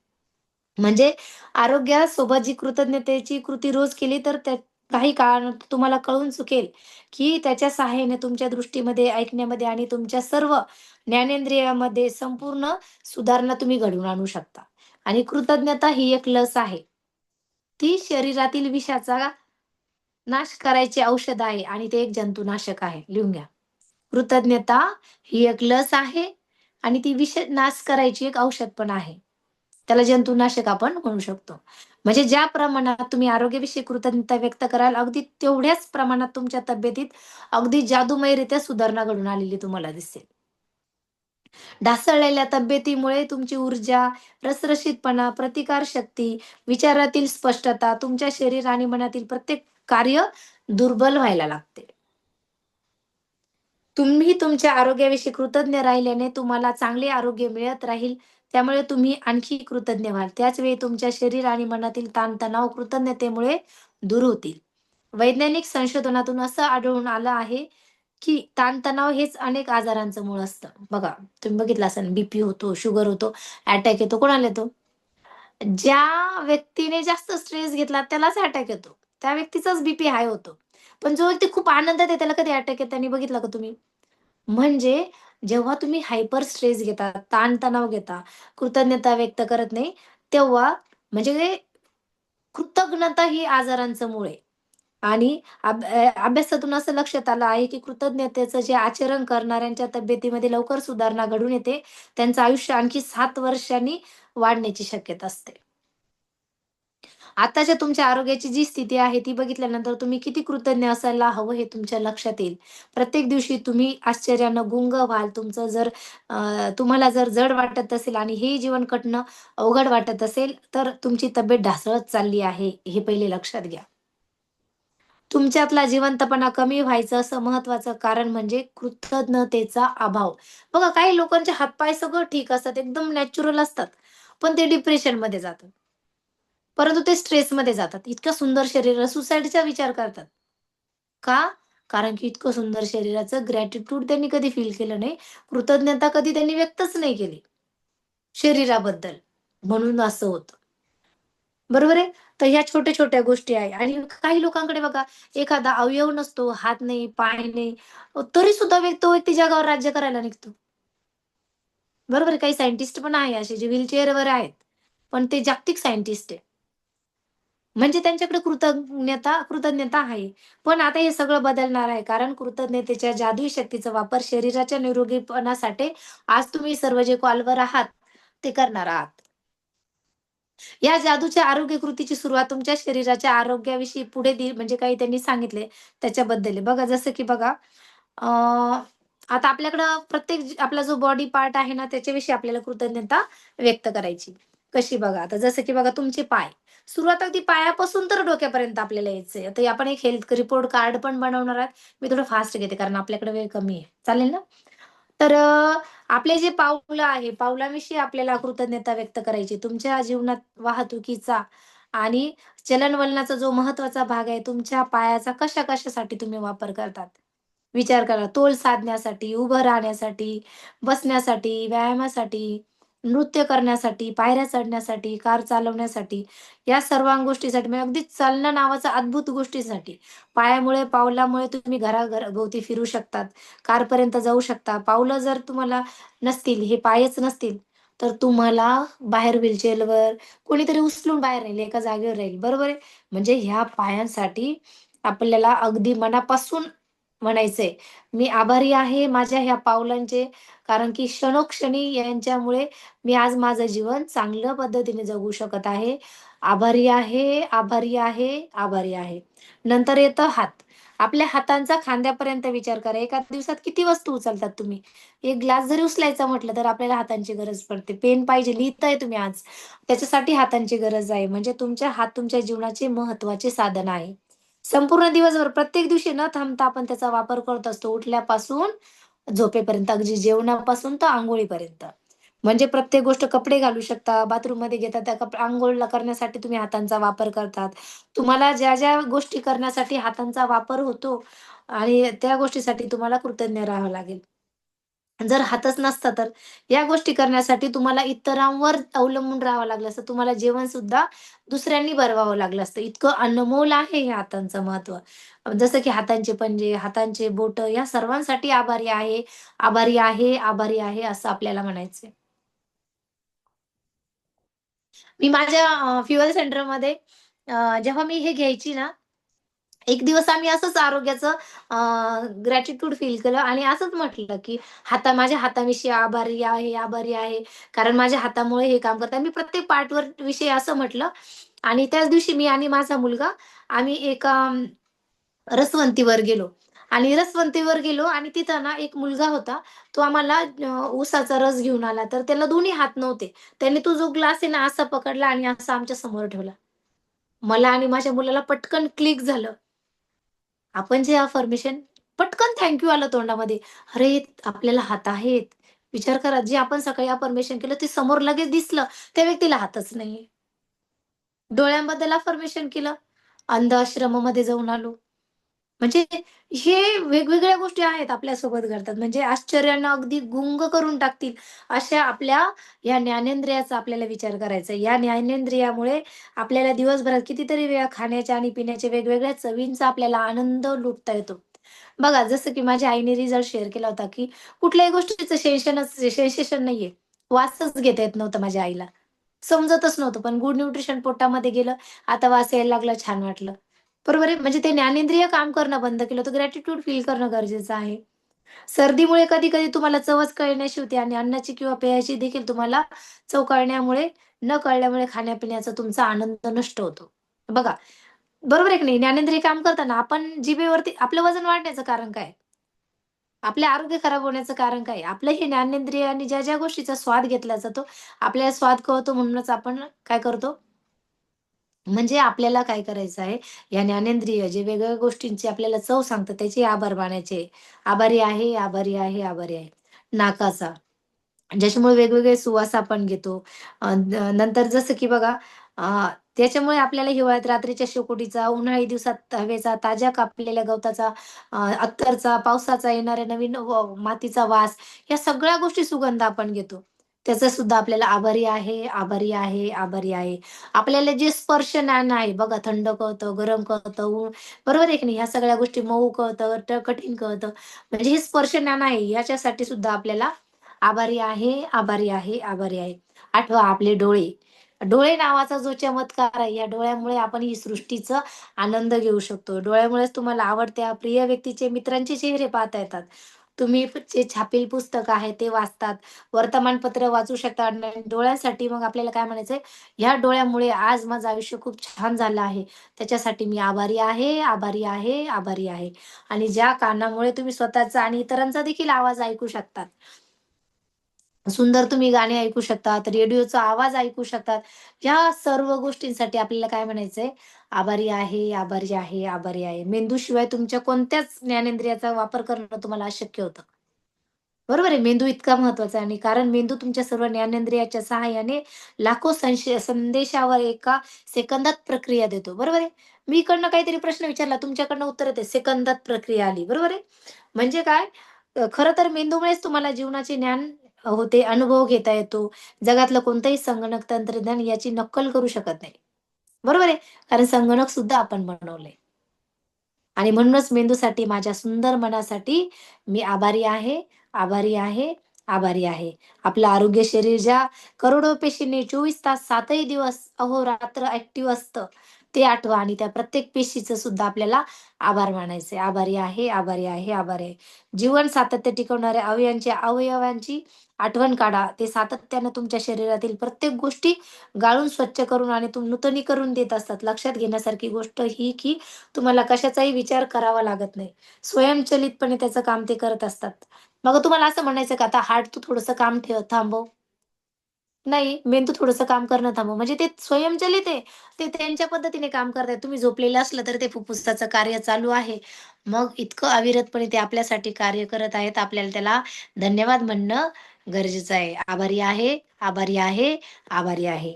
म्हणजे आरोग्यासोबत जी कृतज्ञतेची कृती रोज केली तर त्या काही काळानंतर तुम्हाला कळून चुकेल, की त्याच्या सहाय्याने तुमच्या दृष्टीमध्ये, ऐकण्यामध्ये आणि तुमच्या सर्व ज्ञानेंद्रियामध्ये संपूर्ण सुधारणा तुम्ही घडवून आणू शकता. आणि कृतज्ञता ही एक लस आहे. ती शरीरातील विषाचा नाश करायचे औषध आहे आणि ते एक जंतुनाशक आहे. लिहून घ्या. कृतज्ञता ही एक लस आहे आणि ती विष नाश करायची एक औषध पण आहे. त्याला जंतुनाशक आपण म्हणू शकतो. म्हणजे ज्या प्रमाणात तुम्ही आरोग्याविषयी कृतज्ञता व्यक्त कराल, अगदी तेवढ्याच प्रमाणात तुमच्या तब्येतीत अगदी जादूमयरित्या सुधारणा घडून आलेली तुम्हाला दिसेल. ढासळलेल्या तब्येतीमुळे तुमची ऊर्जा, रसरशीतपणा, प्रतिकारशक्ती, विचारातील स्पष्टता, तुमच्या शरीर आणि मनातील प्रत्येक कार्य दुर्बल व्हायला लागते. तुम्ही तुमच्या आरोग्याविषयी कृतज्ञ राहिल्याने तुम्हाला चांगले आरोग्य मिळत राहील. त्यामुळे तुम्ही आणखी कृतज्ञ व्हाल. त्याच वेळी तुमच्या शरीर आणि मनातील ताणतणाव कृतज्ञतेमुळे दूर होतील. वैज्ञानिक संशोधनातून असं आढळून आलं आहे, की ताणतणाव हेच अनेक आजारांचं मूळ असतं. बघा, तुम्ही बघितलं असेल बीपी होतो, शुगर होतो, अटॅक येतो. कोणाला येतो? ज्या व्यक्तीने जास्त स्ट्रेस घेतला त्यालाच अटॅक येतो. त्या व्यक्तीचाच बीपी हाय होतो. पण जो व्यक्ती खूप आनंदात आहे त्याला कधी अटॅक येताना बघितलं का तुम्ही? म्हणजे जेव्हा तुम्ही हायपर स्ट्रेस घेता, ताणतणाव घेता, कृतज्ञता व्यक्त करत नाही, तेव्हा म्हणजे कृतज्ञता ही आजारांचं मूळ आहे. आणि अभ्यासातून असं लक्षात आलं आहे, की कृतज्ञतेचं जे आचरण करणाऱ्यांच्या तब्येतीमध्ये लवकर सुधारणा घडून येते. त्यांचं आयुष्य आणखी 7 वर्षांनी वाढण्याची शक्यता असते. आताच्या तुमच्या आरोग्याची जी स्थिती आहे ती बघितल्यानंतर तुम्ही किती कृतज्ञ असायला हवं हे तुमच्या लक्षात येईल. प्रत्येक दिवशी तुम्ही आश्चर्यानं गुंग व्हाल. तुमचं जर तुम्हाला जर जड वाटत असेल आणि हे जीवन कटणं अवघड वाटत असेल, तर तुमची तब्येत ढासळत चालली आहे, हे पहिले लक्षात घ्या. तुमच्यातला जिवंतपणा कमी व्हायचं असं महत्वाचं कारण म्हणजे कृतज्ञतेचा अभाव. बघा काही लोकांचे हातपाय सगळं ठीक असतात, एकदम नॅचरल असतात, पण ते डिप्रेशनमध्ये जातात. परंतु ते स्ट्रेसमध्ये जातात. इतकं सुंदर शरीर सुसाईडचा विचार करतात. का? कारण की इतकं सुंदर शरीराचं ग्रॅटिट्यूड त्यांनी कधी फील केलं नाही. कृतज्ञता कधी त्यांनी व्यक्तच नाही केली शरीराबद्दल. म्हणून असं होतं. बरोबर आहे? तर ह्या छोट्या-छोट्या गोष्टी आहे आणि काही लोकांकडे बघा एखादा अवयव नसतो, हात नाही, पाय नाही, तरी सुद्धा तो व्यक्ती जगावर राज्य करायला निघतो. बरोबर आहे? काही सायंटिस्ट पण आहे असे जे व्हीलचेअरवर आहेत. पण ते जागतिक सायंटिस्ट आहे. म्हणजे त्यांच्याकडे कृतज्ञता आहे. पण आता हे सगळं बदलणार आहे. कारण कृतज्ञतेच्या जादुई शक्तीचा वापर शरीराच्या निरोगीपणासाठी आज तुम्ही सर्व जे कॉलवर आहात, ते करणार आहात. या जादूच्या आरोग्य कृतीची सुरुवात तुमच्या शरीराच्या आरोग्याविषयी पुढे म्हणजे काही त्यांनी सांगितले त्याच्याबद्दल आहे. बघा जसं की बघा अ, आता आपल्याकडं प्रत्येक आपला जो बॉडी पार्ट आहे ना, त्याच्याविषयी आपल्याला कृतज्ञता व्यक्त करायची. कशी बघा, आता जसं की बघा तुमचे पाय. सुरुवात अगदी पायापासून तर डोक्यापर्यंत आपल्याला यायचंय. आता आपण एक हेल्थ रिपोर्ट कार्ड पण बनवणार आहात. मी थोडं फास्ट घेते कारण आपल्याकडे वेळ कमी आहे. चालेल ना? तर आपले जे पाऊलं आहे, पावलांविषयी आपल्याला कृतज्ञता व्यक्त करायची. तुमच्या जीवनात वाहतुकीचा आणि चलनवलनाचा जो महत्त्वाचा भाग आहे, तुमच्या पायाचा कशा-कशासाठी तुम्ही वापर करतात? विचार करा. तोल साधण्यासाठी, उभं राहण्यासाठी, बसण्यासाठी, व्यायामासाठी, नृत्य करण्यासाठी, पायऱ्या चढण्यासाठी, कार चालवण्यासाठी, या सर्व गोष्टीसाठी म्हणजे अगदी चालणं नावाच्या अद्भुत गोष्टीसाठी. पायामुळे, पावलामुळे तुम्ही घराभोवती फिरू शकतात. कारपर्यंत जाऊ शकता. पावलं जर तुम्हाला नसतील, हे पायच नसतील, तर तुम्हाला बाहेर व्हीलचेअरवर कोणीतरी उचलून बाहेर नेईल, एका जागेवर राहील. बरोबर आहे? म्हणजे ह्या पायांसाठी आपल्याला अगदी मनापासून म्हणायचंय. मी आभारी आहे माझ्या ह्या पावलांचे, कारण की क्षणोक्षणी यांच्यामुळे मी आज माझं जीवन चांगल्या पद्धतीने जगू शकत आहे. आभारी आहे, आभारी आहे, आभारी आहे. नंतर येतं हात. आपल्या हातांचा खांद्यापर्यंत विचार करा. एका दिवसात किती वस्तू उचलतात तुम्ही? एक ग्लास जरी उचलायचा म्हटलं तर आपल्याला हातांची गरज पडते. पेन पाहिजे, लिहिताय तुम्ही आज, त्याच्यासाठी हातांची गरज आहे. म्हणजे तुमचे हात तुमच्या जीवनाचे महत्त्वाचे साधन आहे. संपूर्ण दिवसभर प्रत्येक दिवशी न थांबता आपण त्याचा वापर करत असतो. उठल्यापासून झोपेपर्यंत, अगदी जेवणापासून तर अंघोळीपर्यंत. म्हणजे प्रत्येक गोष्ट कपडे घालू शकता, बाथरूममध्ये घेता त्या अंघोळ करण्यासाठी तुम्ही हातांचा वापर करतात. तुम्हाला ज्या गोष्टी करण्यासाठी हातांचा वापर होतो आणि त्या गोष्टीसाठी तुम्हाला कृतज्ञ राहावं लागेल. जर हातच नसता तर या गोष्टी करण्यासाठी तुम्हाला इतरांवर अवलंबून राहावं लागलं असतं. तुम्हाला जेवण सुद्धा दुसऱ्यांनी बनवावं लागलं असतं. इतकं अनमोल आहे हे हातांचं महत्त्व. जसं की हातांचे पंजे, हातांचे बोटं या सर्वांसाठी आभारी आहे, आभारी आहे, आभारी आहे असं आपल्याला म्हणायचंय. मी माझ्या फ्युअल सेंटरमध्ये जेव्हा मी हे घ्यायची ना, एक दिवस आम्ही असंच आरोग्याचं ग्रॅटिट्यूड फील केलं आणि असंच म्हटलं, की माझ्या हाताविषयी आभारी आहे, आभारी आहे. कारण माझ्या हातामुळे हे काम करतात. मी प्रत्येक पार्टवर विषयी असं म्हटलं आणि त्याच दिवशी मी आणि माझा मुलगा आम्ही एका रसवंतीवर गेलो आणि रसवंतीवर गेलो आणि तिथं ना एक मुलगा होता. तो आम्हाला ऊसाचा रस घेऊन आला. तर त्याला दोन्ही हात नव्हते. त्याने तो जो ग्लास आहे ना असा पकडला आणि असा आमच्या समोर ठेवला. मला आणि माझ्या मुलाला पटकन क्लिक झालं. आपण जे अफर्मेशन पटकन थँक आलं तोंडामध्ये. अरे, आपल्याला हात आहेत. विचार करा, जे आपण सकाळी अफर्मेशन केलं ते समोर लगेच दिसलं. त्या व्यक्तीला हातच नाहीये. डोळ्यांबद्दल अफर्मेशन केलं. अंध आश्रमामध्ये जाऊन आलो. म्हणजे हे वेगवेगळ्या गोष्टी आहेत आपल्यासोबत घडतात. म्हणजे आश्चर्यानं अगदी गुंग करून टाकतील, अशा आपल्या या ज्ञानेंद्रियाचा आपल्याला विचार करायचा आहे. या ज्ञानेंद्रियामुळे आपल्याला दिवसभरात कितीतरी वेळा खाण्याच्या आणि पिण्याच्या वेगवेगळ्या चवींचा आपल्याला आनंद लुटता येतो. बघा, जसं की माझ्या आईने रिझल्ट शेअर केला होता, की कुठल्याही गोष्टीचं सेन्सेशन नाहीये. वासच घेता येत नव्हतं माझ्या आईला. समजतच नव्हतं. पण गुड न्यूट्रिशन पोटामध्ये गेलं, आता वास यायला लागला, छान वाटलं. बरोबर आहे. म्हणजे ते ज्ञानेंद्रिय काम करणं बंद केलं, तर ग्रॅटिट्यूड फील करणं गरजेचं आहे. सर्दीमुळे कधी-कधी तुम्हाला चवच कळण्याची होते आणि अन्नाची किंवा पेयाची देखील तुम्हाला चव कळण्यामुळे, न कळल्यामुळे खाण्यापिण्याचा तुमचा आनंद नष्ट होतो. बघा, बरोबर आहे की नाही? ज्ञानेंद्रिय काम करताना आपण जिभेवरती आपलं वजन वाढण्याचं कारण काय? आपले आरोग्य खराब होण्याचं कारण काय? आपलं हे ज्ञानेंद्रियाने ज्या गोष्टीचा स्वाद घेतला जातो, आपल्याला स्वाद कळतो म्हणूनच आपण काय करतो? म्हणजे आपल्याला काय करायचं आहे, या ज्ञानेंद्रिय जे वेगवेगळ्या गोष्टींची आपल्याला चव सांगतात, त्याचे आभार मानायचे. आभारी आहे, आभारी आहे, आभारी आहे. नाकाचा, ज्याच्यामुळे वेगवेगळे सुवास आपण घेतो. नंतर जसं की बघा, त्याच्यामुळे आपल्याला हिवाळ्यात रात्रीच्या शेकोटीचा, उन्हाळी दिवसात हवेचा, ताज्या कापलेल्या गवताचा, अत्तरचा, पावसाचा येणाऱ्या नवीन मातीचा वास, या सगळ्या गोष्टी सुगंध आपण घेतो. त्याचा सुद्धा आपल्याला आभारी आहे, आभारी आहे, आभारी आहे. आपल्याला जे स्पर्श ज्ञान आहे बघा, थंड कळतं, गरम कळतं, बरोबर आहे की नाही? ह्या सगळ्या गोष्टी मऊ कळतं, कठीण कळतं. म्हणजे हे स्पर्श ज्ञान आहे, याच्यासाठी सुद्धा आपल्याला आभारी आहे, आभारी आहे, आभारी आहे. आठवा आपले डोळे. डोळे नावाचा जो चमत्कार आहे, या डोळ्यामुळे आपण ही सृष्टीचा आनंद घेऊ शकतो. डोळ्यामुळेच तुम्हाला आवडत्या प्रिय व्यक्तीचे, मित्रांचे चेहरे पाहता येतात. तुम्ही जे छापील पुस्तक आहे ते वाचतात, वर्तमानपत्र वाचू शकता आणि डोळ्यांसाठी मग आपल्याला काय म्हणायचंय, ह्या डोळ्यामुळे आज माझं आयुष्य खूप छान झालं आहे. त्याच्यासाठी मी आभारी आहे, आभारी आहे, आभारी आहे. आणि ज्या कानामुळे तुम्ही स्वतःचा आणि इतरांचा देखील आवाज ऐकू शकतात. सुंदर तुम्ही गाणे ऐकू शकतात, रेडिओचा आवाज ऐकू शकतात. या सर्व गोष्टींसाठी आपल्याला काय म्हणायचंय, आभारी आहे, आभारी आहे, आभारी आहे. मेंदूशिवाय तुमच्या कोणत्याच ज्ञानेंद्रियाचा वापर करणं तुम्हाला अशक्य होतं. बरोबर आहे. मेंदू इतका महत्वाचा आहे आणि कारण मेंदू तुमच्या सर्व ज्ञानेंद्रियाच्या सहाय्याने लाखो संदेशावर एका सेकंदात प्रक्रिया देतो. बरोबर आहे. मी इकडनं काहीतरी प्रश्न विचारला, तुमच्याकडनं उत्तर येते, सेकंदात प्रक्रिया आली. बरोबर आहे. म्हणजे काय, खरं तर मेंदूमुळेच तुम्हाला जीवनाचे ज्ञान होते, अनुभव घेता येतो. जगातलं कोणतंही संगणक तंत्रज्ञान याची नक्कल करू शकत नाही. बरोबर आहे. कारण संगणक सुद्धा आपण बनवलंय. आणि म्हणूनच मेंदूसाठी, माझ्या सुंदर मनासाठी मी आभारी आहे, आभारी आहे, आभारी आहे. आपलं आरोग्य शरीर ज्या करोडो पेशींनी 24 तास 7ही दिवस अहोरात्र ॲक्टिव्ह असतं. ते आठवा आणि त्या प्रत्येक पेशीचं सुद्धा आपल्याला आभार मानायचे. आभारी आहे, आभारी आहे, आभारी आहे. जीवन सातत्य टिकवणाऱ्या अवयवांची आठवण काढा. ते सातत्यानं तुमच्या शरीरातील प्रत्येक गोष्टी गाळून स्वच्छ करून आणि नूतनीकरून देत असतात. लक्षात घेण्यासारखी गोष्ट ही की तुम्हाला कशाचाही विचार करावा लागत नाही. स्वयंचलितपणे त्याचं काम ते करत असतात. मग तुम्हाला असं म्हणायचं का आता हार्ट तू थोडंसं काम थांबव. नाही, मेंदू थोडंसं काम करणं थांबव. म्हणजे ते स्वयंचलित आहे. ते त्यांच्या पद्धतीने काम करतायत. तुम्ही झोपलेलं असलं तरी ते फुफ्फुसाचं कार्य चालू आहे. मग इतकं अविरतपणे ते आपल्यासाठी कार्य करत आहेत. आपल्याला त्याला धन्यवाद म्हणणं गरजेचं आहे. आभारी आहे, आभारी आहे, आभारी आहे.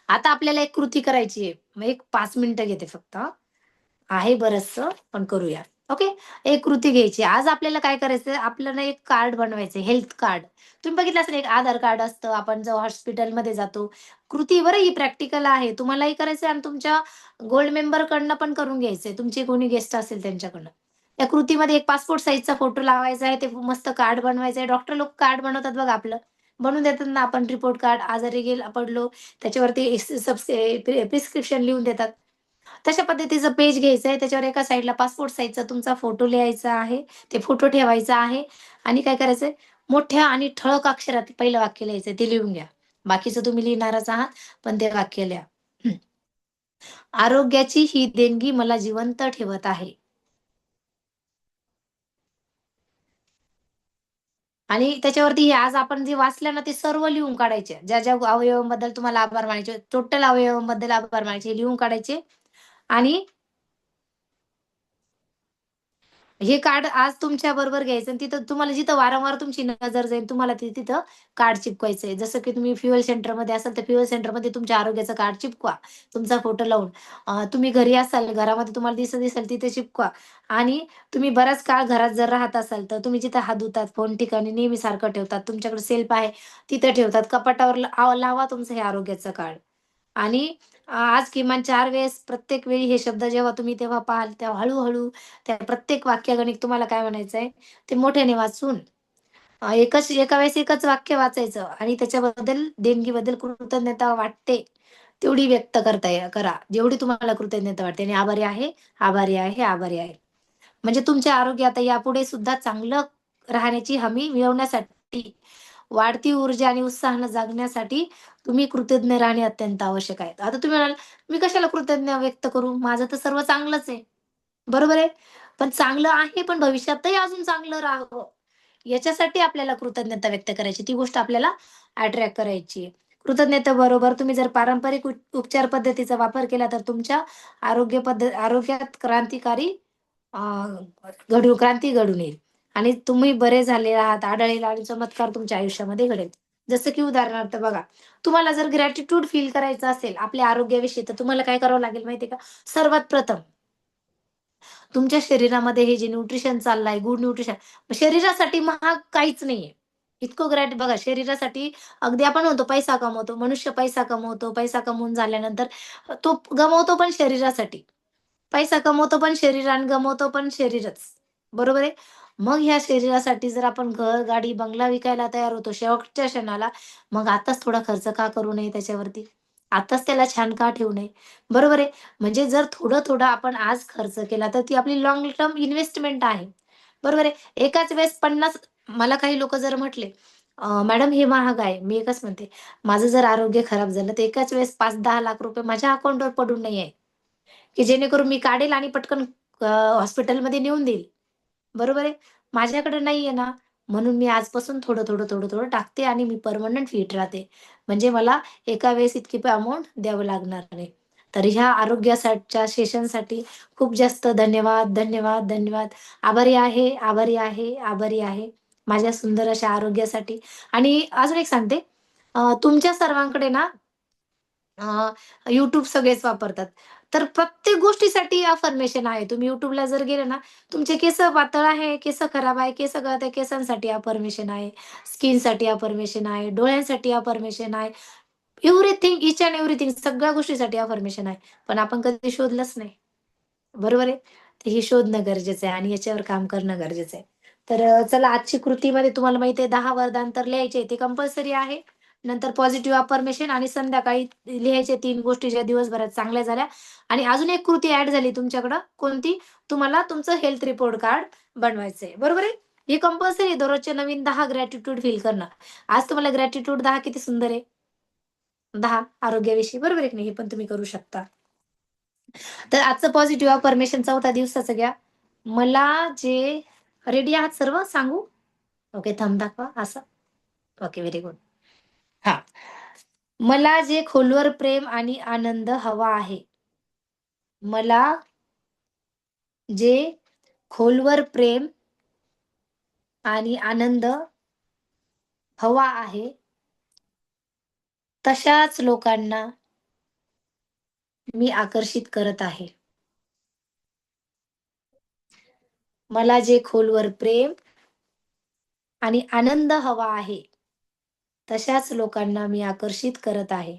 आता आपल्याला एक कृती करायची आहे. मग एक 5 मिनिटं घेते फक्त हां. आहे बरचसं, पण करूया. ओके. एक कृती घ्यायची. आज आपल्याला काय करायचं आपल्याला एक कार्ड बनवायचं हेल्थ कार्ड. तुम्ही बघितलं असेल एक आधार कार्ड असतं. आपण जेव्हा हॉस्पिटलमध्ये जातो. कृती बरं ही प्रॅक्टिकल आहे. तुम्हालाही करायचं आणि तुमच्या गोल्ड मेंबरकडनं पण करून घ्यायचंय. तुमचे कोणी गेस्ट असेल त्यांच्याकडनं. त्या कृतीमध्ये एक पासपोर्ट साइजचा फोटो लावायचा आहे. ते मस्त कार्ड बनवायचं आहे. डॉक्टर लोक कार्ड बनवतात बघा आपलं. बनवून देतात ना आपण रिपोर्ट कार्ड आजारी पडलो त्याच्यावरती प्रिस्क्रिप्शन लिहून देतात. तशा पद्धतीचं पेज घ्यायचं आहे. त्याच्यावर एका साइडला पासपोर्ट साइजचा तुमचा फोटो लिहायचा आहे. ते फोटो ठेवायचा आहे आणि काय करायचंय मोठ्या आणि ठळक अक्षरात पहिलं वाक्य लिहायचंय ते लिहून घ्या. बाकीचं तुम्ही लिहिणारच आहात, पण ते वाक्य लिहा. आरोग्याची ही देणगी मला जिवंत ठेवत आहे. आणि त्याच्यावरती हे आज आपण जे वाचलं ना ते सर्व लिहून काढायचे. ज्या अवयवांबद्दल तुम्हाला आभार मानायचे, टोटल अवयवांबद्दल आभार मानायचे लिहून काढायचे आणि हे कार्ड आज तुमच्या बरोबर घ्यायचं आणि तिथं तुम्हाला जिथं वारंवार तुमची नजर जाईल तुम्हाला तिथं कार्ड चिपकवायचंय. जसं की तुम्ही फ्युएल सेंटरमध्ये असाल तर फ्युएल सेंटरमध्ये तुमच्या आरोग्याचं कार्ड चिपकवा. तुमचा फोटो लावून. तुम्ही घरी असाल, घरामध्ये तुम्हाला दिसेल तिथे चिपकवा आणि तुम्ही बराच काळ घरात जर राहत असाल तर तुम्ही जिथं हात धुतात, फोन ठिकाणी नेहमी सारखं ठेवतात. तुमच्याकडे सेल्फ आहे तिथं ठेवतात. कपाटावर लावा तुमचं हे आरोग्याचं कार्ड. आणि आज किमान 4 वेळेस प्रत्येक वेळी हे शब्द जेव्हा तुम्ही तेव्हा पाहाल, तेव्हा हळू-हळू त्या प्रत्येक वाक्यागणिक तुम्हाला काय म्हणायचंय, ते मोठ्याने वाचून एका वेळेस एकच वाक्य वाचायचं आणि त्याच्याबद्दल देणगीबद्दल कृतज्ञता वाटते, तेवढी व्यक्त करा. जेवढी तुम्हाला कृतज्ञता वाटते आणि आभारी आहे, आभारी आहे, आभारी आहे. म्हणजे तुमचे आरोग्य आता यापुढे सुद्धा चांगलं राहण्याची हमी मिळवण्यासाठी, वाढती ऊर्जा आणि उत्साहानं जगण्यासाठी तुम्ही कृतज्ञ राहणे अत्यंत आवश्यक आहे. आता तुम्ही म्हणाल, "मी कशाला कृतज्ञ व्यक्त करू? माझं तर सर्व चांगलंच आहे." बरोबर आहे. पण चांगलं आहे, पण भविष्यातही अजून चांगलं राहावं, याच्यासाठी आपल्याला कृतज्ञता व्यक्त करायची. ती गोष्ट आपल्याला अट्रॅक्ट करायची आहे. कृतज्ञतेबरोबर तुम्ही जर पारंपरिक उपचार पद्धतीचा वापर केला, तर तुमच्या आरोग्यात क्रांतिकारी अ, क्रांती घडून येईल आणि तुम्ही बरे झाले आहात, आढळेल आणि चमत्कार तुमच्या आयुष्यामध्ये घडेल. जसं की उदाहरणार्थ बघा, तुम्हाला जर ग्रॅटिट्यूड फील करायचं असेल आपल्या आरोग्याविषयी, तर तुम्हाला काय करावं लागेल माहिती आहे का? सर्वात प्रथम तुमच्या शरीरामध्ये हे जे न्यूट्रिशन चाललंय, गुड न्यूट्रिशन शरीरासाठी महाग काहीच नाहीये. इतकं बघा शरीरासाठी अगदी आपण म्हणतो पैसा कमवतो, मनुष्य पैसा कमवतो, पैसा कमवून झाल्यानंतर तो गमवतो पण शरीरासाठी. पैसा कमवतो पण शरीर आणि गमवतो पण शरीरच. बरोबर आहे? मग ह्या शरीरासाठी जर आपण घर, गाडी, बंगला विकायला तयार होतो शेवटच्या क्षणाला, मग आताच थोडा खर्च का करू नये त्याच्यावरती? आताच त्याला छान का ठेवू नये? बरोबर आहे? म्हणजे जर थोडं-थोडं आपण आज खर्च केला, तर ती आपली लाँग टर्म इन्व्हेस्टमेंट आहे. बरोबर आहे? एकाच वेळेस 50 मला काही लोकं जर म्हटले, "मॅडम हे महाग आहे." मी एकच म्हणते, माझं जर आरोग्य खराब झालं, तर एकाच वेळेस 5-10 लाख रुपये माझ्या अकाउंटवर पडून नाहीये. की जेणेकरून मी काढेल आणि पटकन हॉस्पिटलमध्ये नेऊन देईल. बरोबर आहे? माझ्याकडे नाहीये ना, म्हणून मी आजपासून थोडं टाकते आणि मी पर्मनंट फिट राहते. म्हणजे मला एका वेळेस इतकी अमाउंट द्यावं लागणार नाही. तर ह्या आरोग्यासाठीच्या सेशनसाठी खूप जास्त धन्यवाद, धन्यवाद, धन्यवाद. आभारी आहे, आभारी आहे, आभारी आहे. माझ्या सुंदर अशा आरोग्यासाठी आणि अजून एक सांगते, तुमच्या सर्वांकडे ना YouTube सगळेच वापरतात. तर प्रत्येक गोष्टीसाठी अफर्मेशन आहे. तुम्ही YouTubeला जर गेले ना, तुमचे केस पातळ आहे, केस खराब आहे, केस गळत आहे, केसांसाठी अफर्मेशन आहे, स्किनसाठी अफर्मेशन आहे, डोळ्यांसाठी अफर्मेशन आहे. एव्हरीथिंग, ईच अँड एव्हरीथिंग सगळ्या गोष्टीसाठी अफर्मेशन आहे. पण आपण कधी शोधलंच नाही. बरोबर आहे? तर हे शोधणं गरजेचं आहे आणि याच्यावर काम करणं गरजेचं आहे. तर चला आजची कृतीमध्ये तुम्हाला माहिती आहे 10 वरदान तर लिहायचे ते कंपल्सरी आहे. नंतर पॉझिटिव्ह अफर्मेशन आणि संध्याकाळी लिहायचे 3 गोष्टी ज्या दिवसभरात चांगल्या झाल्या. आणि अजून एक कृती ऍड झाली तुमच्याकडं. कोणती? तुम्हाला तुमचं हेल्थ रिपोर्ट कार्ड बनवायचंय. बरोबर आहे? ही कंपल्सरी दररोजचे नवीन 10 ग्रॅटिट्यूड फील करणं. आज तुम्हाला ग्रॅटिट्यूड 10 किती सुंदर आहे. 10 आरोग्याविषयी. बरोबर आहे की नाही? हे पण तुम्ही करू शकता. तर आजचं पॉझिटिव्ह अफर्मेशन 4थ्या दिवसाचं घ्या. मला जे रेडी आहात सर्व सांगू? ओके, थंब दाखवा असं. Okay, very good. हां. मला जे खोलवर प्रेम आणि आनंद हवा आहे. मला जे खोलवर प्रेम आणि आनंद हवा आहे, तशाच लोकांना मी आकर्षित करत आहे. मला जे खोलवर प्रेम आणि आनंद हवा आहे, तशाच लोकांना मी आकर्षित करत आहे.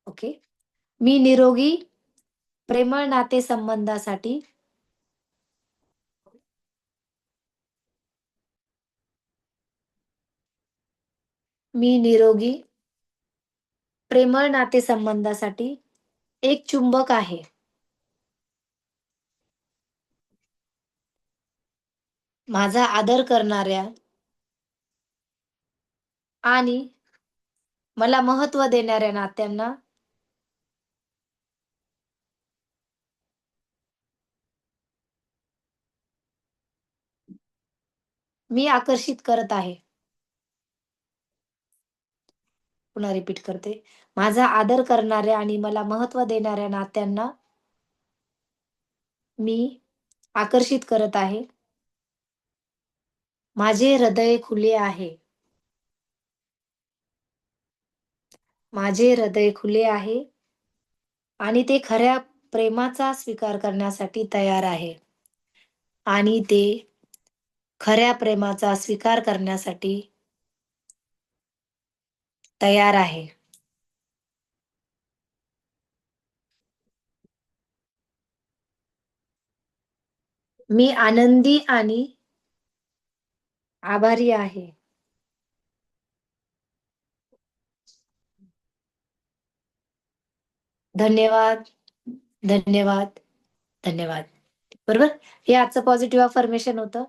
ओके. मी निरोगी प्रेमळ नातेसंबंधासाठी मी निरोगी प्रेमळ नातेसंबंधासाठी एक चुंबक आहे. माझा आदर करणाऱ्या आणि मला महत्त्व देणाऱ्या नात्यांना मी आकर्षित करत आहे. पुन्हा रिपीट करते. माझा आदर करणाऱ्या आणि मला महत्त्व देणाऱ्या नात्यांना मी आकर्षित करत आहे. माझे हृदय खुले आहे. माझे हृदय खुले आहे आणि ते खऱ्या प्रेमाचा स्वीकार करण्यासाठी तयार आहे. आणि ते खऱ्या प्रेमाचा स्वीकार करण्यासाठी तयार आहे. मी आनंदी आणि आभारी आहे. धन्यवाद, धन्यवाद, धन्यवाद. बरोबर? हे आजचं पॉझिटिव्ह अफर्मेशन होतं.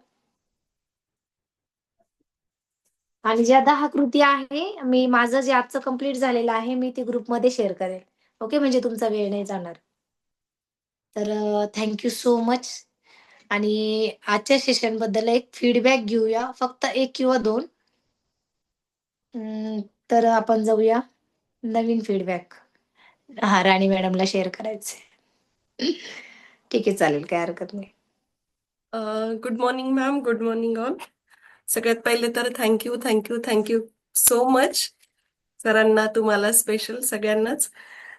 आणि ज्या 10 कृती आहे, मी माझं जे आजचं कंप्लीट झालेलं आहे, मी ते ग्रुपमध्ये शेअर करेल. ओके, म्हणजे तुमचा वेळ नाही जाणार. तर थँक यू सो मच. आणि आजच्या सेशनबद्दल एक फीडबॅक घेऊया, फक्त 1 किंवा 2. तर आपण जाऊया नवीन फीडबॅक. हां, राणी मॅडमला शेअर करायचंय. ठीक आहे, चालेल, काही हरकत नाही. Good morning ma'am, good morning all. सगळ्यात पहिले तर थँक्यू सो मच सरांना, तुम्हाला स्पेशल सगळ्यांनाच.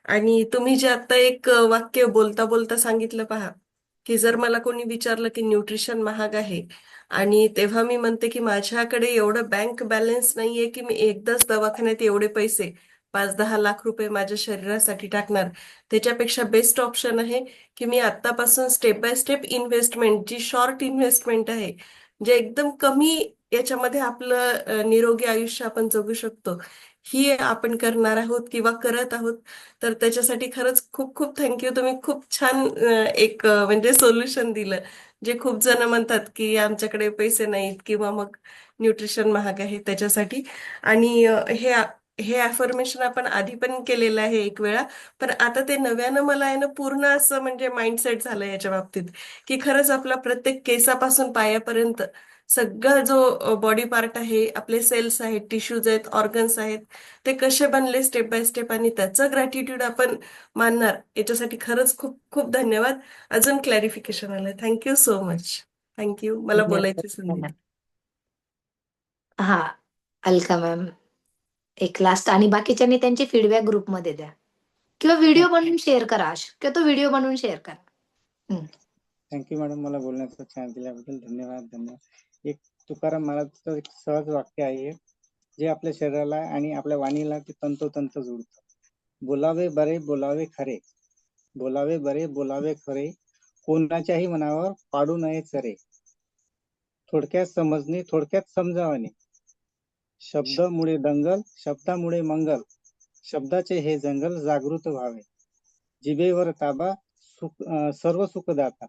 आणि तुम्ही जे आता एक वाक्य बोलता बोलता सांगितलं पहा, की जर मला कोणी विचारलं की न्यूट्रिशन महाग आहे आणि तेव्हा मी म्हणते की माझ्याकडे एवढं बँक बॅलन्स नाहीये की मी एकदाच दवाखान्यात एवढे पैसे 5-10 लाख रुपये माझ्या शरीरासाठी टाकणार. त्याच्यापेक्षा बेस्ट ऑप्शन आहे की मी आतापासून स्टेप बाय स्टेप इन्व्हेस्टमेंट, जी शॉर्ट इन्व्हेस्टमेंट आहे, जे एकदम कमी याच्यामध्ये आपलं निरोगी आयुष्य आपण जगू शकतो, ही आपण करणार आहोत किंवा करत आहोत. तर त्याच्यासाठी खरंच खूप खूप थँक्यू. तुम्ही खूप छान एक म्हणजे सोल्युशन दिलं. जे खूप जण म्हणतात की आमच्याकडे पैसे नाहीत किंवा मग न्यूट्रिशन महाग आहे त्याच्यासाठी. आणि हे अफर्मेशन आपण आधी पण केलेलं आहे एक वेळा, पण आता ते नव्यानं मला आहे ना पूर्ण असं म्हणजे माइंडसेट झालं याच्या बाबतीत, की खरंच आपला प्रत्येक केसापासून पायापर्यंत सगळा जो बॉडी पार्ट आहे, आपले सेल्स आहेत, टिश्यूज आहेत, ऑर्गन्स आहेत, ते कसे बनले स्टेप बाय स्टेप आणि त्याचं ग्रॅटिट्यूड आपण मानणार, याच्यासाठी खरंच खूप खूप धन्यवाद. अजून क्लॅरिफिकेशन आलं. Thank you so much. थँक्यू मला बोलायची संधी दिली. हां, अलका मॅम. एक लास्ट आणि बाकीच्यांनी त्यांची फीडबॅक ग्रुपमध्ये द्या किंवा व्हिडिओ बनवून शेअर करा. शक्यतो व्हिडिओ बनवून शेअर करा. थँक्यू मॅडम, मला बोलण्याचा चान्स दिल्याबद्दल धन्यवाद. एक तुकाराम महाराजचं एक सहज वाक्य आहे, जे आपल्या शरीराला आणि आपल्या वाणीला ते तंतोतंत जोडतं. बोलावे बरे, बोलावे खरे, बोलावे बरे, बोलावे खरे, कोणाच्याही मनावर पाडू नये चरे. थोडक्यात समजणे, थोडक्यात समजावणे. शब्दामुळे दंगल, शब्दामुळे मंगल, शब्दाचे हे जंगल जागृत व्हावे. जिभेवर ताबा, सर्व सुखदाता.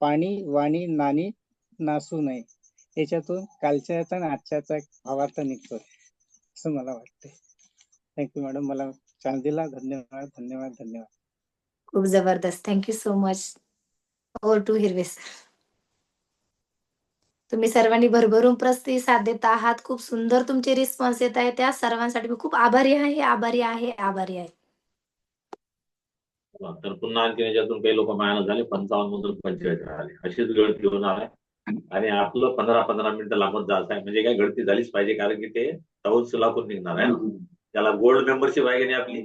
पाणी वाणी नाणी नासू नये. याच्यातून कालच्याचा आणि आजच्याचा एक भावार्थ निघतोय असं मला वाटतंय. थँक्यू मॅडम, मला चान्स दिला. धन्यवाद धन्यवाद धन्यवाद. खूप जबरदस्त. Thank you so much. Over to Hirwe sir. तुम्ही सर्वांनी भरभरून प्रतिसाद देत आहात. खूप सुंदर तुमचे रिस्पॉन्स येत आहे. त्या सर्वांसाठी मी खूप आभारी आहे, आभारी आहे, आभारी आहे. तर पुन्हा आणखी याच्यातून काही लोक मायनस झाले, 55 मधून 45 झाले. अशीच गळती होणार आहे आणि आपलं 15-15 मिनिटं लागत जायचं आहे. म्हणजे काय गळती झालीच पाहिजे, कारण की ते टाऊन्स लागून निघणार आहे ना. त्याला गोल्ड मेंबरशिप आहे की नाही आपली,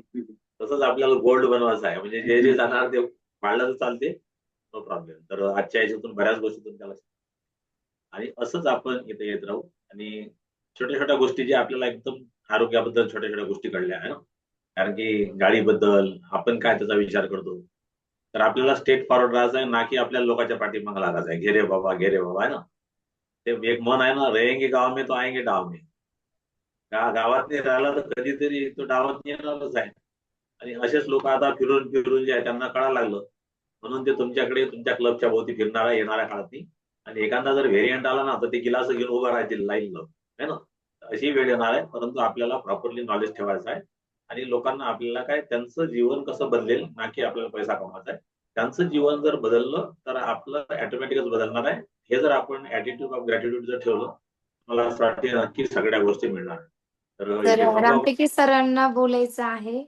तसंच आपल्याला गोल्ड बनवायचं आहे. म्हणजे जे जे जाणार ते वाढलं तर चालते, नो प्रॉब्लेम. तर आजच्या याच्यातून बऱ्याच गोष्टीतून त्याला आणि असंच आपण इथे येत राहू. आणि छोट्या छोट्या गोष्टी जे आपल्याला एकदम आरोग्याबद्दल छोट्या छोट्या गोष्टी कळल्या आहे ना, कारण की गाडीबद्दल आपण काय त्याचा विचार करतो, तर आपल्याला स्टेट फॉरवर्ड राहायचं आहे, ना की आपल्या लोकांच्या पाठीमागे लागायचं आहे. घे रे बाबा आहे ना. ते एक मन आहे ना, रहेंगे गाव में तो आएंगे डाव में. गावात नाही राहिला तर कधीतरी तो डावात येणारच आहे. आणि असेच लोक आता फिरून फिरून जे आहे त्यांना कळायला लागलं, म्हणून ते तुमच्याकडे तुमच्या क्लबच्या भोवती फिरणारा येणाऱ्या काळात नाही. आणि एखादा जर व्हेरियंट आला ना, तर ते गिलास घेऊन उभं राहतील लाईन है ना. अशी वेळ येणार आहे, परंतु आपल्याला प्रॉपरली नॉलेज ठेवायचं आहे. आणि लोकांना आपल्याला काय त्यांचं जीवन कसं बदलेल, ना की आपल्याला पैसा कमवायचा आहे. त्यांचं जीवन जर बदललं तर आपलं ऑटोमॅटिकच बदलणार आहे. हे जर आपण ऍटिट्यूड ऑफ ग्रॅटिट्यूड जर ठेवलं, मला असं वाटतं नक्की सगळ्या गोष्टी मिळणार. तर तर इथे थांबा. रामटेके सरांना बोलायचं आहे.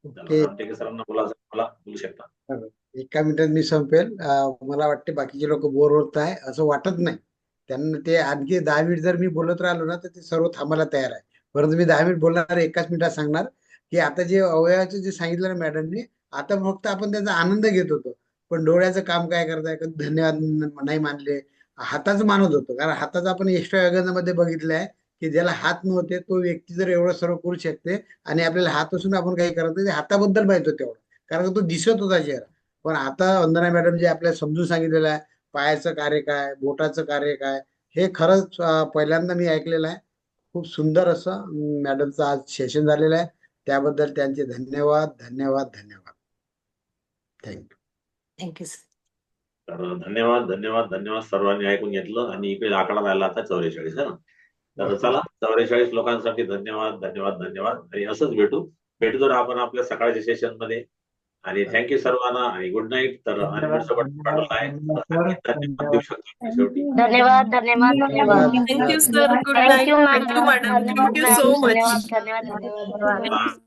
ओके. रामटेके सरांना बोलायचं, मला बोलू शकता. एका मिनिटात मी संपेल. मला वाटते बाकीचे लोक बोर होत आहे असं वाटत नाही. त्यांना ते आणखी 10 मिनिट जर मी बोलत राहिलो ना, तर ते सर्व थांबायला तयार आहे. परंतु मी 10 मिनिट बोलणार, एकाच मिनिटात सांगणार की आता जे अवयवाचं जे सांगितलं ना मॅडमने, आता फक्त आपण त्याचा आनंद घेत होतो. पण डोळ्याचं काम काय करताय, कधी धन्यवाद नाही मानले, हाताचं मानत होतो. कारण हाताचं आपण एक्स्ट्रा योगामध्ये बघितलं आहे की ज्याला हात नव्हते तो व्यक्ती जर एवढं सर्व करू शकते, आणि आपल्याला हात असून आपण काही करत नाही, ते हाताबद्दल माहित होतं तेवढं, कारण तो दिसत होता चेहरा. पण आता वंदना मॅडम जे आपल्याला समजून सांगितलेलं आहे, पायाचं कार्य काय, बोटाचं कार्य काय, हे खरंच पहिल्यांदा मी ऐकलेलं आहे. खूप सुंदर असं मॅडमचं आज सेशन झालेलं आहे. त्याबद्दल त्यांचे धन्यवाद धन्यवाद धन्यवाद. थँक्यू. Thank you sir. तर धन्यवाद धन्यवाद धन्यवाद. सर्वांनी ऐकून घेतलं. आणि इकडे आकडा राहिला आता 44 आहे ना. तर चला, 44 लोकांसाठी धन्यवाद धन्यवाद धन्यवाद. आणि असंच भेटू तर आपण आपल्या सकाळच्या सेशन मध्ये. आणि थँक्यू सर्वांना आणि गुड नाईट. तर अनिमेटचं बटन काढलं आहे, धन्यवाद देऊ शकतो शेवटी. धन्यवाद धन्यवाद धन्यवाद. Thank you sir. Good night. Thank you ma'am. Thank you madam. Thank you so much. धन्यवाद धन्यवाद धन्यवाद.